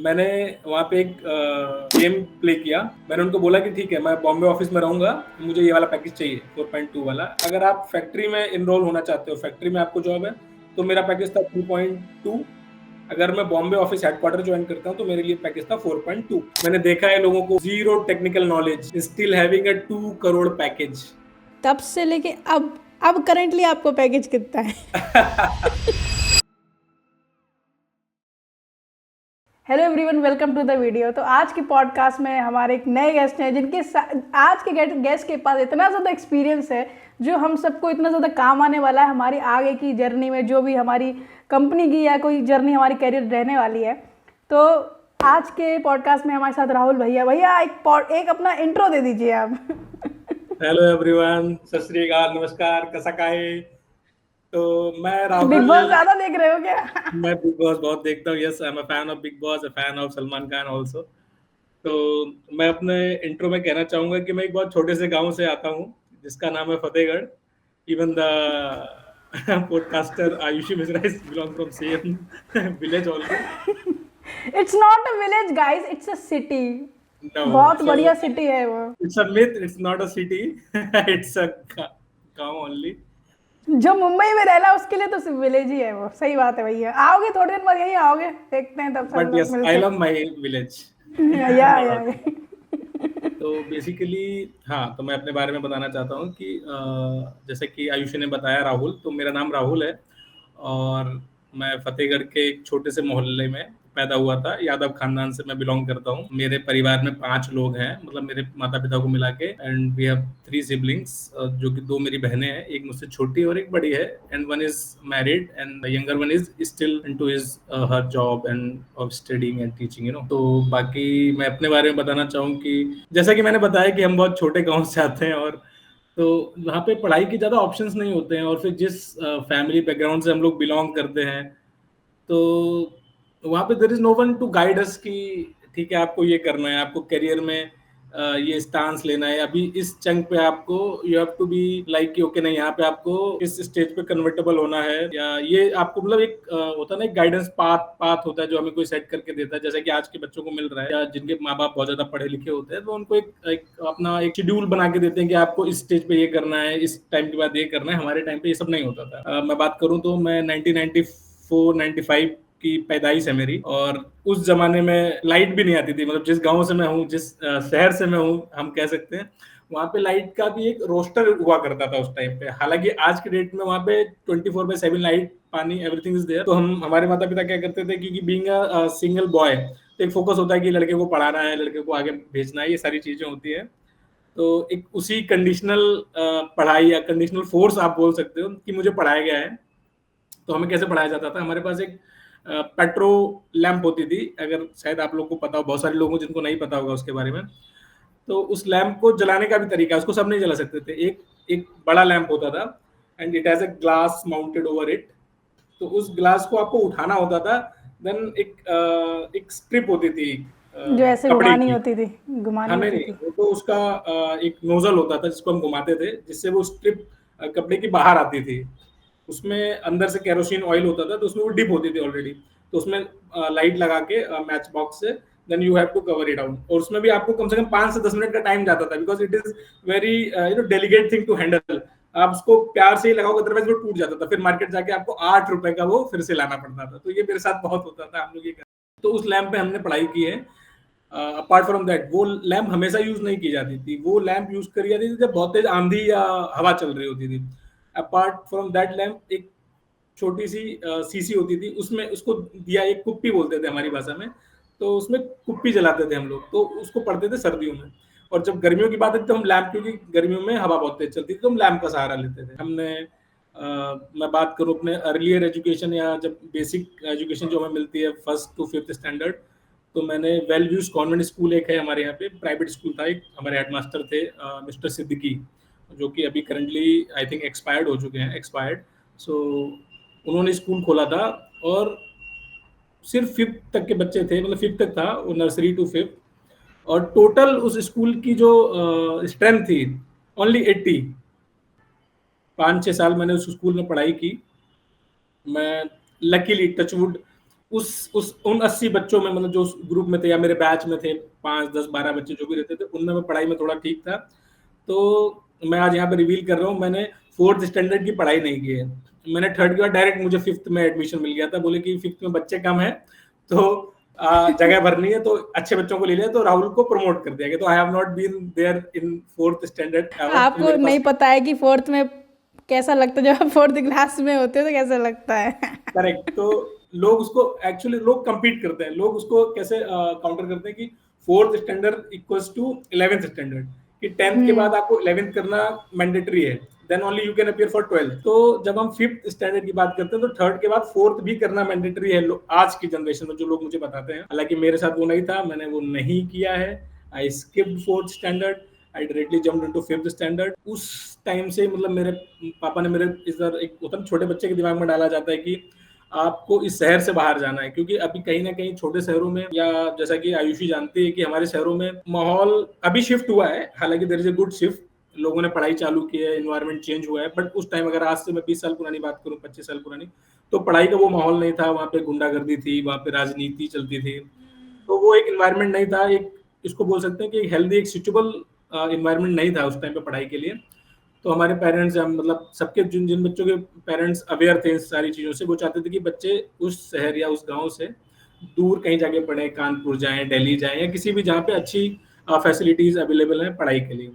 मैंने वहाँ पे एक गेम प्ले किया। मैंने उनको बोला कि ठीक है, मैं बॉम्बे ऑफिस में रहूंगा, मुझे ये वाला पैकेज चाहिए 4.2 वाला। अगर आप फैक्ट्री में इनरोल होना चाहते हो, फैक्ट्री में आपको जॉब है, तो मेरा पैकेज था 3.2। अगर मैं बॉम्बे ऑफिस हेडक्वार्टर ज्वाइन करता हूँ तो मेरे लिए पैकेज था 4.2। मैंने देखा है लोगों को zero technical knowledge still having a 2 crore package. तब से लेके अब करंटली आपको पैकेज कितना है? Hello everyone, welcome to the video. तो आज की पॉडकास्ट में हमारे एक नए गेस्ट हैं जिनके आज के गेस्ट के पास इतना ज़्यादा एक्सपीरियंस है जो हम सबको इतना ज़्यादा काम आने वाला है हमारी आगे की जर्नी में, जो भी हमारी कंपनी की या कोई जर्नी हमारी करियर रहने वाली है। तो आज के पॉडकास्ट में हमारे साथ राहुल भैया एक अपना इंट्रो दे दीजिए आप। हेलो एवरीवन, सत श्री अकाल, नमस्कार, कसा काय। तो मैं बिग राहुल। बॉस ज़्यादा देख रहे हो क्या? मैं बिग बॉस बहुत देखता हूँ। Yes, I am a fan of big boss, a fan of Salman Khan also. तो मैं अपने इंट्रो में कहना चाहूंगा कि मैं एक बहुत छोटे से गांव से आता हूँ जिसका नाम है Fatehgarh. Even the podcaster Ayushi Mishra is belong from same village also. It's not a village guys, it's a city. No, बहुत सो बढ़िया सिटी है वो। It's a myth, it's not a city. It's a gaon only. जो मुंबई में रहना उसके लिए तो सिर्फ विलेज ही है वो। सही बात है भैया, आओगे थोड़े दिन बाद, यहीं आओगे, देखते हैं तब सब बट लोग यस, आई मिलते लव माय विलेज। हैं। या तो बेसिकली, हाँ, तो मैं अपने बारे में बताना चाहता हूँ कि जैसे कि आयुषी ने बताया राहुल, तो मेरा नाम राहुल है और मैं फतेहगढ़ के एक छोटे से मोहल्ले में पैदा हुआ था। यादव खानदान से मैं बिलोंग करता हूँ। मेरे परिवार में 5 लोग हैं, मतलब मेरे माता पिता को मिला के। एंड वी हैव 3 सिबलिंग्स, जो कि 2 मेरी बहनें हैं, एक मुझसे छोटी और एक बड़ी है। And one is married and the younger one is still into his her job end of studying and teaching, तो बाकी मैं अपने बारे में बताना चाहूँ कि जैसा कि मैंने बताया कि हम बहुत छोटे गांव से आते हैं, और तो वहाँ पे पढ़ाई के ज़्यादा ऑप्शंस नहीं होते हैं। और फिर जिस फैमिली बैकग्राउंड से हम लोग बिलोंग करते हैं, तो वहाँ पे there is no one to guide us कि ठीक है, आपको ये करना है, आपको करियर में ये स्टांस लेना है, अभी इस चंक पे आपको you have to be like कि ओके नहीं, यहाँ पे आपको इस स्टेज पे कन्वर्टेबल होना है, या ये आपको मतलब एक होता है ना, एक गाइडेंस पाथ होता है जो हमें कोई सेट करके देता है, जैसे कि आज के बच्चों को मिल रहा है, या जिनके माँ बाप बहुत ज्यादा पढ़े लिखे होते हैं तो उनको एक अपना एक शेड्यूल बना के देते हैं कि आपको इस स्टेज पे ये करना है, इस टाइम के बाद ये करना है। हमारे टाइम पे ये सब नहीं होता था। मैं बात करूँ तो मैं 1994-95 की पैदाइश है मेरी, और उस जमाने में लाइट भी नहीं आती थी। मतलब जिस गांव से मैं हूँ, जिस शहर से मैं हूँ, हम कह सकते हैं, वहाँ पे लाइट का भी एक रोस्टर हुआ करता था उस टाइम पे। हालांकि आज के डेट में वहाँ पे 24/7 लाइट, पानी, एवरीथिंग इज देयर। तो हम, हमारे माता पिता क्या करते थे, क्योंकि बीइंग अ सिंगल बॉय, तो एक फोकस होता है कि लड़के को पढ़ाना है, लड़के को आगे भेजना है, ये सारी चीजें होती है। तो एक उसी कंडीशनल पढ़ाई या कंडीशनल फोर्स आप बोल सकते हो कि मुझे पढ़ाया गया है। तो हमें कैसे पढ़ाया जाता था, हमारे पास एक पेट्रो लैंप होती थी, अगर शायद आप लोग को पता हो, बहुत सारे लोगों जिनको नहीं पता होगा उसके बारे में। तो उस लैंप को जलाने का भी तरीका है, उसको सब नहीं जला सकते थे। एक एक बड़ा लैंप होता था and it has a glass mounted over it. तो उस ग्लास को आपको उठाना होता था। देन एक स्ट्रिप होती थी जो ऐसे कपड़े घुमानी की। होती थी, घुमानी हमें होती नहीं, थी। वो तो उसका एक नोजल होता था जिसको हम घुमाते थे, जिससे वो स्ट्रिप कपड़े की बाहर आती थी। उसमें अंदर से केरोसिन ऑयल होता था, तो उसमें वो डिप होती थी ऑलरेडी। तो उसमें लाइट लगा के मैच बॉक्स से then you have to cover it out. और उसमें भी आपको कम से कम 5 से 10 मिनट का टाइम जाता था, because it is very delicate thing to handle. आप उसको प्यार से ही लगाओगे, अदरवाइज वो टूट जाता था। फिर मार्केट जाके आपको 8 रुपए का वो फिर से लाना पड़ता था। तो ये मेरे साथ बहुत होता था, हम लोग ये करते। तो उस लैंप पे हमने पढ़ाई की है। अपार्ट फ्रॉम दैट, वो लैंप हमेशा यूज नहीं की जाती थी। वो लैंप यूज करी जाती थी जब बहुत तेज आंधी या हवा चल रही होती थी। अपार्ट फ्रॉम दैट लैंप, एक छोटी सी सीसी होती थी, उसमें उसको दिया, एक कुप्पी बोलते थे हमारी भाषा में। तो उसमें कुप्पी जलाते थे हम लोग, तो उसको पढ़ते थे सर्दियों में। और जब गर्मियों की बात है तो हम लैंप, क्योंकि गर्मियों में हवा बहुत तेज चलती थी, तो हम लैंप का सहारा लेते थे। हमने मैं बात करूं अपने अर्लियर एजुकेशन, या जब बेसिक एजुकेशन जो हमें मिलती है 1st to 5th स्टैंडर्ड, तो मैंने वेल व्यूज कॉन्वेंट स्कूल एक है हमारे यहाँ पे, प्राइवेट स्कूल था एक, हमारे हेडमास्टर थे मिस्टर सिद्दीकी, जो कि अभी करंटली आई थिंक एक्सपायर्ड हो चुके हैं, एक्सपायर्ड। सो उन्होंने स्कूल खोला था, और सिर्फ 5th तक के बच्चे थे, मतलब 5th तक था वो, नर्सरी टू 5th। और टोटल उस स्कूल की जो स्ट्रेंथ थी, ओनली 80। 5-6 साल मैंने उस स्कूल में पढ़ाई की। मैं लकीली, टचवुड, उस उन 80 बच्चों में, मतलब जो उस ग्रुप में थे या मेरे बैच में थे, 5, 10, 12 बच्चे जो भी रहते थे, उनमें मैं पढ़ाई में थोड़ा ठीक था। तो मैं आज यहाँ पे रिवील कर रहा हूँ, मैंने 4th स्टैंडर्ड की पढ़ाई नहीं की है। मैंने 3rd के बाद डायरेक्ट मुझे 5th में एडमिशन मिल गया था। बोले कि 5th में बच्चे कम हैं, तो जगह भरनी है, तो अच्छे बच्चों को ले लिया, तो राहुल को प्रमोट कर दिया गया। तो I have not been there in 4th standard ever. तो आपको मेरे नहीं पास पता है कि फोर्थ में कैसा लगता है, जब आप फोर्थ क्लास में होते हो तो कैसा लगता है। करेक्ट। तो लोग उसको एक्चुअली लोग compete करते हैं, लोग उसको कैसे काउंटर करते हैं कि 4th standard equals to 11th standard, कि 10th के बाद आपको 11th करना मैंडेटरी है, then only you can appear for 12th। तो जब हम 5th स्टैंडर्ड की बात करते हैं तो 3rd के बाद 4th भी करना मैंडेटरी है आज की जनरेशन में, जो लोग मुझे बताते हैं। हालांकि मेरे साथ वो नहीं था, मैंने वो नहीं किया है। I skipped 4th standard, I directly jumped into 5th standard. उस टाइम से मतलब मेरे पापा ने मेरे इधर एक होता है छोटे बच्चे के दिमाग में डाला जाता है कि आपको इस शहर से बाहर जाना है, क्योंकि अभी कहीं ना कहीं छोटे शहरों में, या जैसा कि आयुषी जानती है कि हमारे शहरों में माहौल अभी शिफ्ट हुआ है, हालांकि there is a good shift, लोगों ने पढ़ाई चालू की है, एनवायरनमेंट चेंज हुआ है, बट उस टाइम अगर आज से मैं 20 साल पुरानी बात करूं, 25 साल पुरानी, तो पढ़ाई का वो माहौल नहीं था। वहाँ पे गुंडागर्दी थी, वहाँ पे राजनीति चलती थी, तो वो एक एनवायरनमेंट नहीं था, एक इसको बोल सकते हैं कि एक हेल्दी, एक सुटेबल एनवायरनमेंट नहीं था उस टाइम पे पढ़ाई के लिए। तो हमारे पेरेंट्स, मतलब सबके जिन जिन बच्चों के पेरेंट्स अवेयर थे इस सारी चीज़ों से, वो चाहते थे कि बच्चे उस शहर या उस गांव से दूर कहीं जाके पढ़ें, कानपुर जाएं, दिल्ली जाएं, या किसी भी जहाँ पे अच्छी फैसिलिटीज अवेलेबल हैं पढ़ाई के लिए।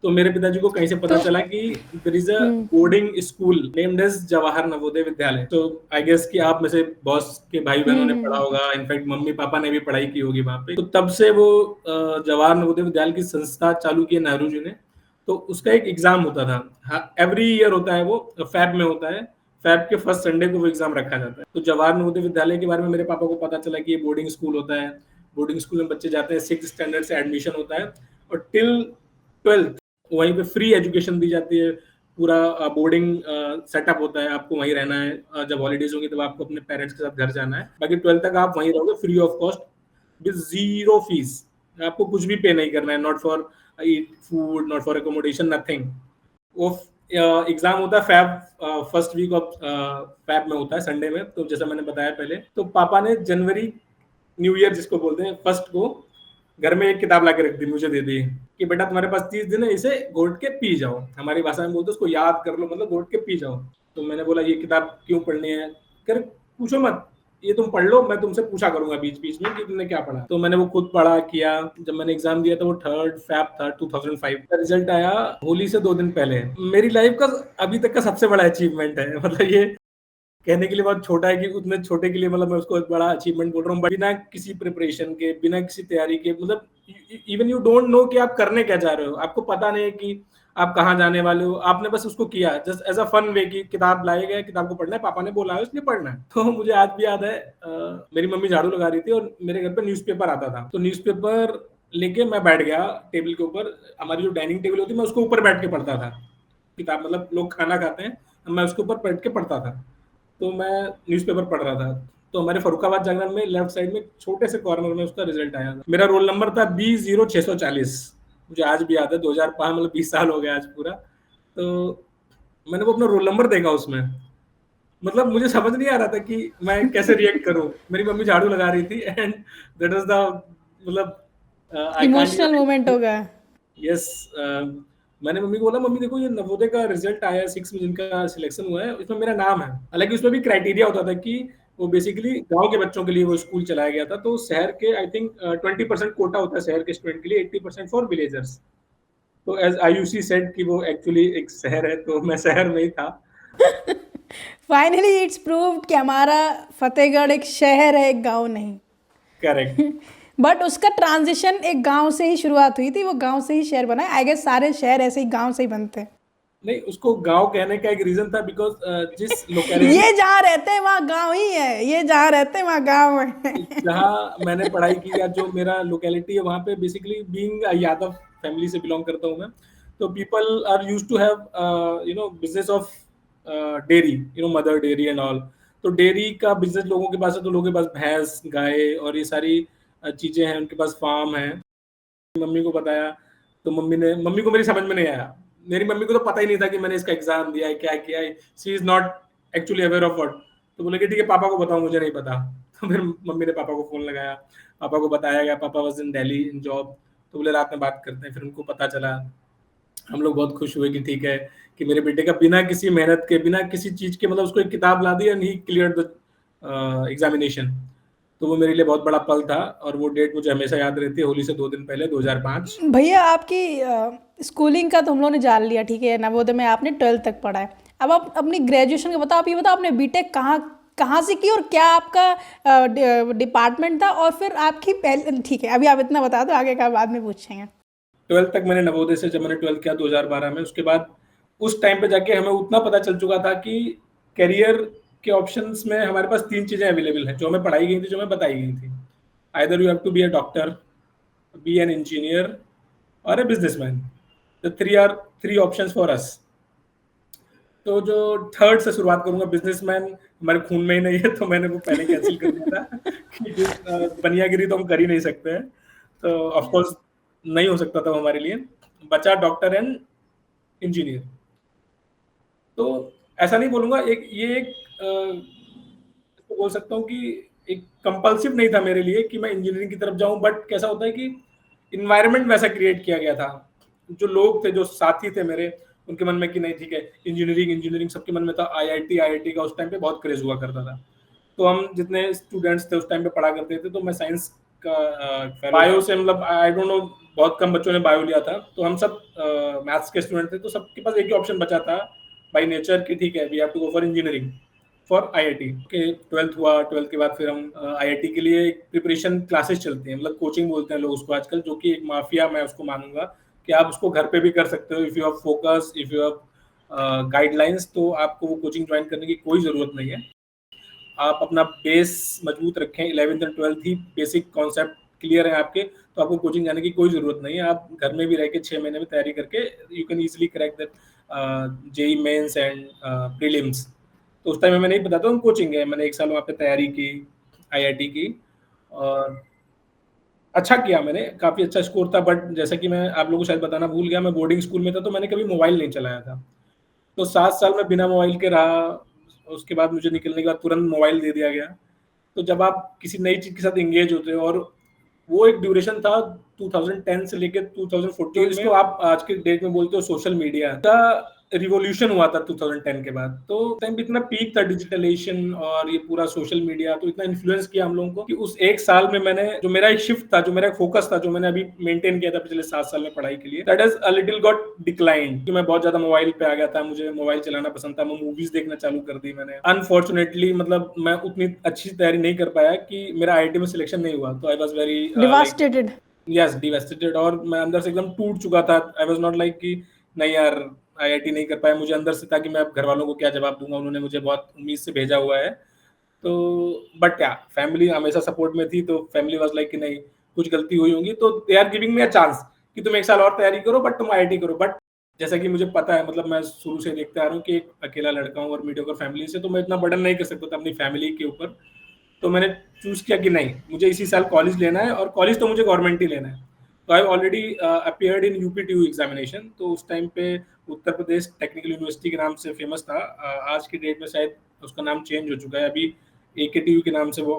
तो मेरे पिताजी को कहीं से पता तो चला कि there is a boarding school named as Jawahar Navodaya Vidyalaya. तो आई गेस कि आप में से बॉस के भाई बहनों ने पढ़ा होगा, इनफैक्ट मम्मी पापा ने भी पढ़ाई की होगी वहां पे। तो तब से वो जवाहर नवोदय विद्यालय की संस्था चालू की नेहरू जी ने। तो उसका एक एग्जाम होता था, हाँ, एवरी ईयर होता है, वो फैब में होता है। फैब के फर्स्ट संडे को वो एग्जाम रखा जाता है। तो जवाहर नवोदय विद्यालय के बारे में मेरे पापा को पता चला कि ये बोर्डिंग स्कूल होता है। बोर्डिंग स्कूल में बच्चे जाते हैं, 6th स्टैंडर्ड से एडमिशन होता है, और टिल 12th वहीं पे फ्री एजुकेशन दी जाती है। पूरा बोर्डिंग सेटअप होता है, आपको वहीं रहना है, जब हॉलीडेज होंगी तब आपको अपने पेरेंट्स के साथ घर जाना है, बाकी 12th तक आप वहीं रहोगे free of cost, with zero fees. आपको कुछ भी पे नहीं करना है, not for eat food, not for accommodation, nothing. वो एग्जाम होता है Feb, first week of Feb में होता है, संडे में। तो जैसा मैंने बताया पहले, तो पापा ने जनवरी, न्यू ईयर जिसको बोलते हैं, फर्स्ट को घर में एक किताब ला के रख दी, मुझे दे दी कि बेटा तुम्हारे पास 30 दिन है, इसे घोट के पी जाओ। हमारी भाषा में बोलते उसको याद कर लो, मतलब घोट के पी जाओ। तो मैंने बोला ये किताब क्यों पढ़नी है? कर पूछो मत, ये तुम पढ़ लो, मैं तुमसे पूछा करूंगा बीच बीच में कि तुमने क्या पढ़ा। तो मैंने वो खुद पढ़ा किया। जब मैंने एग्जाम दिया था वो 3rd फैब था 2005 का, रिजल्ट आया होली से 2 दिन पहले। मेरी लाइफ का अभी तक का सबसे बड़ा अचीवमेंट है। मतलब ये कहने के लिए बहुत छोटा है कि उतने छोटे के लिए मतलब मैं उसको एक बड़ा अचीवमेंट बोल रहा हूँ, बिना किसी प्रिपरेशन के, बिना किसी तैयारी के, मतलब इवन यू डोंट नो कि आप करने क्या जा रहे हो, आपको पता नहीं है कि आप कहाँ जाने वाले हो, आपने बस उसको किया just as a fun way की किताब लाए गए, किताब को पढ़ना है, पापा ने बोला है इसलिए पढ़ना है। तो मुझे आज भी याद है, मेरी मम्मी झाड़ू लगा रही थी और मेरे घर पर न्यूज़पेपर आता था, तो न्यूज़पेपर लेके मैं बैठ गया टेबल के ऊपर। हमारी जो डाइनिंग टेबल होती है, मैं उसके ऊपर बैठ के पढ़ता था किताब, मतलब लोग खाना खाते हैं, मैं उसके ऊपर बैठ के पढ़ता था। तो मैं न्यूज़पेपर पढ़ रहा था, तो हमारे फरुखाबाद जागरण में लेफ्ट साइड में छोटे से कॉर्नर में उसका रिजल्ट आया था। मेरा रोल नंबर था B0640। मुझे आज भी याद है, 2005, मतलब 20 साल हो गया आज पूरा। तो मैंने वो अपना रोल नंबर देखा उसमें, मतलब मुझे समझ नहीं आ रहा था कि मैं कैसे रिएक्ट करूं। मेरी मम्मी झाड़ू लगा रही थी एंड दैट वाज द, मतलब I can't emotional moment even. होगा। यस, मैंने मम्मी को बोला, मम्मी देखो ये नवोदय का रिजल्ट आया है, 6 में जिनका सिलेक्शन हुआ है, इसमें मेरा नाम है। हालांकि उसमें भी क्राइटेरिया होता था कि वो बेसिकली गांव के बच्चों के लिए वो स्कूल चलाया गया था, तो शहर के आई थिंक 20% कोटा होता है शहर के स्टूडेंट के लिए, 80% फॉर विलेजर्स। तो एज आयुषी सेड कि वो एक्चुअली एक शहर है, तो मैं शहर में ही था। फाइनली इट्स प्रूव्ड कि हमारा फतेहगढ़ एक शहर है, एक गांव नहीं। करेक्ट। बट उसका ट्रांजिशन एक गांव से ही शुरुआत हुई थी, वो गांव से ही शहर बना है। आई गेस सारे शहर ऐसे ही गांव से ही बनते हैं। नहीं, उसको गांव कहने का एक रीजन था, बिकॉज जिस लोकेलिटी ये जहाँ रहते हैं वहाँ गांव ही है, ये जहाँ रहते हैं वहाँ गांव है। जहाँ मैंने पढ़ाई की, या जो मेरा लोकेलिटी है, वहाँ पे बेसिकली बीइंग यादव फैमिली से बिलोंग करता हूँ मैं। तो people are used to have business of dairy, Mother Dairy and all. तो डेयरी का बिजनेस लोगों के पास है, तो लोगों के पास भैंस, गाय और ये सारी चीजें हैं, उनके पास फार्म है। मम्मी को बताया, तो मम्मी को मेरी समझ में नहीं आया। मेरी मम्मी को तो पता ही नहीं था कि मैंने इसका एग्जाम दिया है, क्या किया है। She is not actually aware of what. तो बोले कि ठीक है पापा को बताओ, मुझे नहीं पता। तो फिर मम्मी ने पापा को फ़ोन लगाया, पापा को बताया गया, पापा was in Delhi in job, तो बोले रात में बात करते हैं, फिर उनको पता चला। हम लोग बहुत खुश हुए कि ठीक है, कि मेरे बेटे का बिना किसी मेहनत के, बिना किसी चीज़ के, मतलब उसको एक किताब ला दी and he cleared the examination. तो वो मेरे लिए बहुत बड़ा पल था और वो डेट मुझे हमेशा याद रहती है, होली से 2 दिन पहले 2005। भैया आपकी स्कूलिंग का तो हम लोगों ने जान लिया, ठीक है, नवोदय में आपने 12th तक पढ़ा है। अब आप अपनी ग्रेजुएशन का बताओ, आप ये बताओ आपने बीटेक कहाँ कहाँ से की और क्या आपका डिपार्टमेंट था, और फिर आपकी पहले, ठीक है अभी आप इतना बता दो, आगे का बाद में पूछेंगे। 12th तक मैंने नवोदय से, जब मैंने 12th किया 2012 में, उसके बाद उस टाइम पे जाके हमें उतना पता चल चुका था कि करियर के ऑप्शंस में हमारे पास 3 चीज़ें अवेलेबल हैं, जो हमें पढ़ाई गई थी, जो हमें बताई गई थी। Either you have to be a doctor, be an engineer और a businessman. The 3 options for us. तो जो थर्ड से शुरुआत करूँगा, बिज़नेसमैन हमारे खून में ही नहीं है, तो मैंने वो पहले कैंसल कर दिया था कि बनियागिरी तो हम कर ही नहीं सकते हैं। तो ऑफ कोर्स नहीं हो सकता था वो हमारे लिए। बचा डॉक्टर एंड इंजीनियर। तो ऐसा नहीं बोलूँगा, एक ये एक इसको बोल सकता हूँ कि एक कंपल्सिव नहीं था मेरे लिए कि मैं इंजीनियरिंग की तरफ जाऊँ, बट कैसा होता है कि एनवायरनमेंट वैसा क्रिएट किया गया था। जो लोग थे, जो साथी थे मेरे, उनके मन में कि नहीं ठीक है, इंजीनियरिंग इंजीनियरिंग सबके मन में था। आईआईटी का उस टाइम पे बहुत क्रेज हुआ करता था। तो हम जितने स्टूडेंट्स थे उस टाइम पे पढ़ा करते थे, तो मैं साइंस का बायो से, मतलब आई डोंट नो, बहुत कम बच्चों ने बायो लिया था, तो हम सब मैथ्स के स्टूडेंट थे, तो सबके पास एक ही ऑप्शन बचा था बाय नेचर कि ठीक है we have to go for engineering, for IIT के। 12th हुआ, 12th के बाद फिर हम आईआईटी के लिए प्रिपरेशन क्लासेस चलती हैं, मतलब कोचिंग बोलते हैं लोग उसको आजकल, जो कि एक माफिया मैं उसको मानूंगा कि आप उसको घर पे भी कर सकते हो। If you have focus, if you have guidelines, तो आपको वो कोचिंग ज्वाइन करने की कोई ज़रूरत नहीं है। आप अपना बेस मजबूत रखें, 11th and 12th he basic concept clear है आपके, तो आपको कोचिंग जाने की कोई ज़रूरत नहीं है। आप घर में भी रह के 6 महीने में तैयारी करके you can easily crack that JEE Mains and prelims. तो उस टाइम हमें नहीं पता था हम कोचिंग गए, मैंने 1 साल वहाँ पे तैयारी की, आईआईटी की, और अच्छा किया मैंने, काफ़ी अच्छा स्कोर था। बट जैसा कि मैं आप लोगों को शायद बताना भूल गया, मैं बोर्डिंग स्कूल में था, तो मैंने कभी मोबाइल नहीं चलाया था। तो 7 साल मैं बिना मोबाइल के रहा। उसके बाद मुझे निकलने के बाद तुरंत मोबाइल दे दिया गया। तो जब आप किसी नई चीज़ के साथ एंगेज होते हो, और वो एक ड्यूरेशन था 2010 से लेके 2014 में, जिसको आप आज के डेट में बोलते हो सोशल मीडिया का रिवॉल्यूशन हुआ था 2010 के बाद। तो टाइम पे इतना पीक था डिजिटलाइजेशन और ये पूरा सोशल मीडिया, तो इतना इन्फ्लुएंस किया हम लोगों को कि उस 1 साल में मैंने, जो मेरा एक शिफ्ट था, जो मेरा एक फोकस था, जो मैंने अभी मेंटेन किया था पिछले 7 साल में पढ़ाई के लिए, that has a little got declined, कि मैं बहुत ज्यादा मोबाइल पे आ गया था, मुझे मोबाइल चलाना पसंद था, मैं मूवीज देखना चालू कर दी मैंने। अनफॉर्चुनेटली, मतलब मैं उतनी अच्छी तैयारी नहीं कर पाया कि मेरा आईआईटी में सिलेक्शन नहीं हुआ, तो I was very like, devastated. Yes, devastated, और मैं अंदर से एकदम टूट चुका था। आई वाज नॉट लाइक कि नहीं यार आईआईटी नहीं कर पाया, मुझे अंदर से था कि मैं अब घर वालों को क्या जवाब दूंगा, उन्होंने मुझे बहुत उम्मीद से भेजा हुआ है। तो बट क्या, फैमिली हमेशा सपोर्ट में थी, तो फैमिली वाज लाइक कि नहीं, कुछ गलती हुई होंगी तो they are giving me a chance कि तुम 1 साल और तैयारी करो, बट तुम आईआईटी करो। बट जैसा कि मुझे पता है, मतलब मैं शुरू से देखते आ रहा हूँ कि एक अकेला लड़का हूँ और मीडियोकर फैमिली से, तो मैं इतना बर्डन नहीं कर सकता था अपनी फैमिली के ऊपर। तो मैंने चूज किया कि नहीं, मुझे इसी साल कॉलेज लेना है, और कॉलेज तो मुझे गवर्नमेंट ही लेना है। तो I already appeared in UPTU examination. तो उस टाइम पे उत्तर प्रदेश टेक्निकल यूनिवर्सिटी के नाम से फेमस था। आज की डेट में शायद उसका नाम चेंज हो चुका है, अभी एकेटीयू के नाम से वो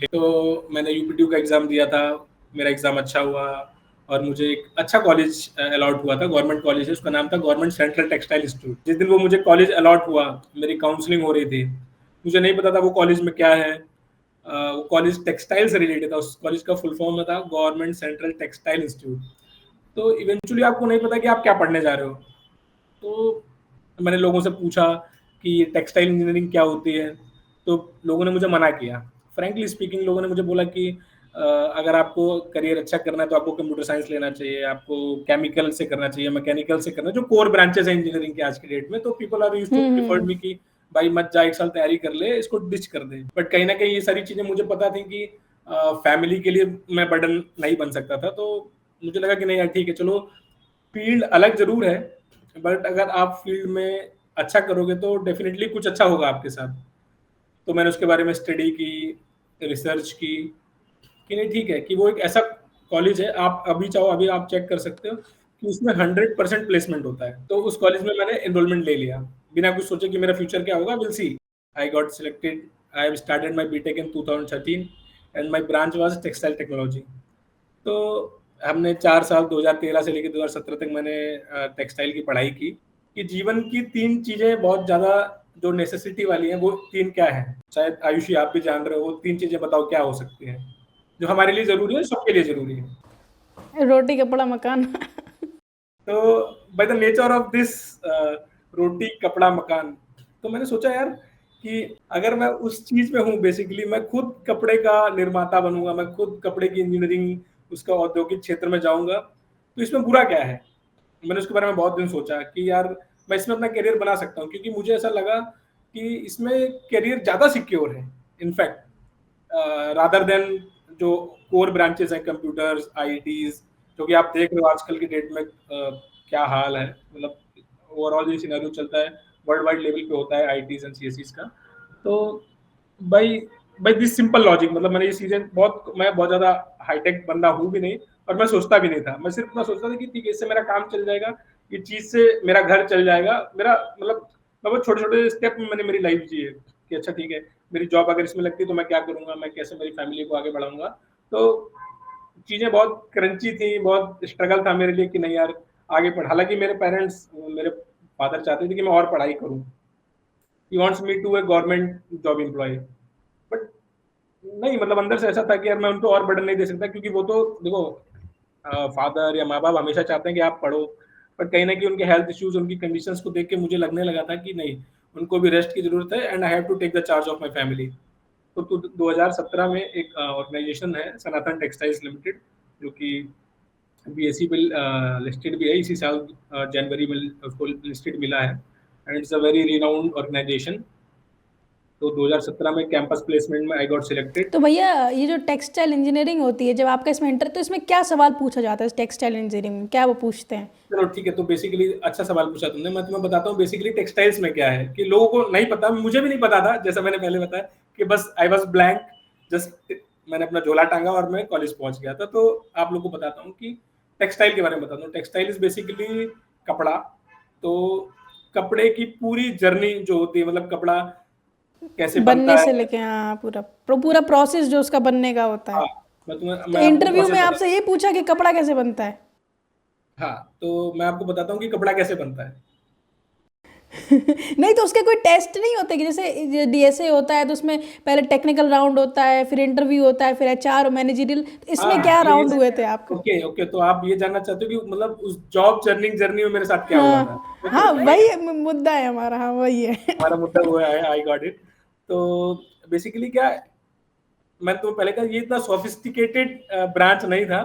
तो मैंने यूपीटीयू का एग्जाम दिया था, मेरा एग्जाम अच्छा हुआ, और मुझे एक अच्छा कॉलेज अलॉट हुआ था, गवर्नमेंट कॉलेज है, उसका नाम था गवर्नमेंट सेंट्रल टेक्सटाइल इंस्टीट्यूट। जिस दिन वो मुझे कॉलेज अलॉट हुआ, मेरी काउंसलिंग हो रही थी, मुझे नहीं पता था वो कॉलेज में क्या है। वो कॉलेज टेक्सटाइल से रिलेटेड था, उस कॉलेज का फुल फॉर्म था गवर्नमेंट सेंट्रल टेक्सटाइल इंस्टीट्यूट। तो इवेंचुअली आपको नहीं पता कि आप क्या पढ़ने जा रहे हो। तो मैंने लोगों से पूछा कि ये टेक्सटाइल इंजीनियरिंग क्या होती है, तो लोगों ने मुझे मना किया। फ्रैंकली स्पीकिंग, लोगों ने मुझे बोला कि अगर आपको करियर अच्छा करना है तो आपको कंप्यूटर साइंस लेना चाहिए, आपको केमिकल से करना चाहिए, मैकेनिकल से करना, जो कोर ब्रांचेस हैं इंजीनियरिंग के आज की डेट में। तो people are used to preferred me कि भाई मत जा, 1 साल तैयारी कर ले, इसको डिच कर दे। बट कहीं ना कहीं ये सारी चीजें मुझे पता थी कि फैमिली के लिए मैं बर्डन नहीं बन सकता था। तो मुझे लगा कि नहीं यार ठीक है, चलो फील्ड अलग जरूर है, बट अगर आप फील्ड में अच्छा करोगे तो डेफिनेटली कुछ अच्छा होगा आपके साथ। तो मैंने उसके बारे में स्टडी की, रिसर्च की, कि नहीं ठीक है, कि वो एक ऐसा कॉलेज है, आप अभी चाहो अभी आप चेक कर सकते हो कि उसमें 100% प्लेसमेंट होता है। तो उस कॉलेज में मैंने एनरोलमेंट ले लिया, बिना कुछ सोचे कि मेरा फ्यूचर क्या होगा, will see. I got selected. I have started my BTech in 2013 and my branch was textile technology. तो हमने 4 साल 2013 से लेकर 2017 तक मैंने टेक्सटाइल की पढ़ाई की कि जीवन की 3 चीज़ें बहुत ज़्यादा जो नेसेसिटी वाली हैं वो 3 क्या हैं? शायद आयुषी आप भी जान रहे हो, वो 3 चीज़ें बताओ क्या हो सकती हैं? जो हमारे लिए ज़रूरी है, सबके लिए ज़रूरी है। रोटी कपड़ा मकान। तो by the nature of this रोटी कपड़ा मकान, तो मैंने सोचा यार कि अगर मैं उस चीज में हूँ, बेसिकली मैं खुद कपड़े का निर्माता बनूंगा, मैं खुद कपड़े की इंजीनियरिंग उसका औद्योगिक क्षेत्र में जाऊंगा, तो इसमें बुरा क्या है। मैंने उसके बारे में बहुत दिन सोचा कि यार मैं इसमें अपना करियर बना सकता हूँ, क्योंकि मुझे ऐसा लगा कि इसमें करियर ज्यादा सिक्योर है इनफैक्ट रादर देन जो कोर ब्रांचेस हैं, कंप्यूटर्स, आईटीज, जो कि आप देख रहे हो आजकल की डेट में क्या हाल है। मतलब ओवरऑल ये सिनेरियो चलता है, वर्ल्ड वाइड लेवल पे होता है आईटीज एंड सीएससीज का। तो by by this simple logic, मतलब मैंने ये चीजें मैं बहुत ज्यादा हाईटेक बंदा हूँ भी नहीं और मैं सोचता भी नहीं था। मैं सिर्फ इतना सोचता था कि ठीक है, इससे मेरा काम चल जाएगा, ये चीज से मेरा घर चल जाएगा, मेरा मतलब मैं बहुत छोटे छोटे स्टेप में मैंने मेरी लाइफ जी है कि अच्छा ठीक है, मेरी जॉब अगर इसमें लगती है तो मैं क्या करूंगा, मैं कैसे मेरी फैमिली को आगे बढ़ाऊंगा। तो चीजें बहुत क्रंची थी, बहुत स्ट्रगल था मेरे लिए कि नहीं यार आगे पढ़। हालांकि मेरे पेरेंट्स, मेरे फादर चाहते थे कि मैं और पढ़ाई करूं, he wants me to a government job employ, but नहीं, मतलब अंदर से ऐसा था कि यार मैं उनको और बर्डन नहीं दे सकता, क्योंकि वो तो देखो फादर या माँ बाप हमेशा चाहते हैं कि आप पढ़ो, पर कहीं ना कहीं उनके हेल्थ इश्यूज, उनकी कंडीशंस को देख के मुझे लगने लगा था कि नहीं, उनको भी रेस्ट की जरूरत है and I have to take the charge of my family. तो 2017 में एक ऑर्गेनाइजेशन है सनातन टेक्सटाइल्स लिमिटेड, जो कि बीएसई पे लिस्टेड भी है, इसी साल जनवरी में उसको लिस्टेड मिला है and it's a very renowned organisation. तो 2017 में कैंपस प्लेसमेंट में आई गॉट सिलेक्टेड। तो भैया ये जो टेक्सटाइल इंजीनियरिंग होती है, जब आपका इसमें इंटर, तो इसमें क्या सवाल पूछा जाता है टेक्सटाइल इंजीनियरिंग में, क्या वो पूछते हैं? चलो ठीक है, तो बेसिकली अच्छा सवाल पूछा तुमने। मैं तुम्हें बताता हूँ बेसिकली टेक्सटाइल्स में क्या है, कि लोगों को नहीं पता, मुझे भी नहीं पता था, जैसा मैंने पहले बताया कि बस आई वॉज ब्लैंक, जस्ट मैंने अपना झोला टांगा और मैं कॉलेज पहुंच गया था। तो आप लोग को बताता हूँ कि टेक्सटाइल के बारे में बताता हूँ। टेक्सटाइल इज बेसिकली कपड़ा। तो कपड़े की पूरी जर्नी जो होती है, मतलब कपड़ा कैसे बनने बनता से है। लेके, हाँ, पूरा पूरा प्रोसेस जो उसका बनने का होता है। हाँ, तो मैं आपको इंटरव्यू प्रोसेस में बताता आपसे ये पूछा कि कपड़ा कैसे बनता है? हूँ। हाँ, तो मैं आपको बताता हूँ कि कपड़ा कैसे बनता है। नहीं तो उसके कोई टेस्ट नहीं होते कि जैसे डीएसए होता है तो उसमें पहले टेक्निकल राउंड होता है, फिर इंटरव्यू होता है, फिर एचआर और मैनेजरियल, इसमें हाँ, क्या ये राउंड हुए थे आपके? ओके ओके, तो आप ये जानना चाहते हो कि मतलब उस जॉब जर्नी में मेरे साथ क्या हुआ था। हाँ ओके हाँ, ओके, वही मुद्दा है हमारा, हाँ वही है। हमारा मुद्दा वो है, आई गॉट इट। तो बेसिकली क्या, मैं तो पहले का ये इतना सोफिस्टिकेटेड ब्रांच नहीं था।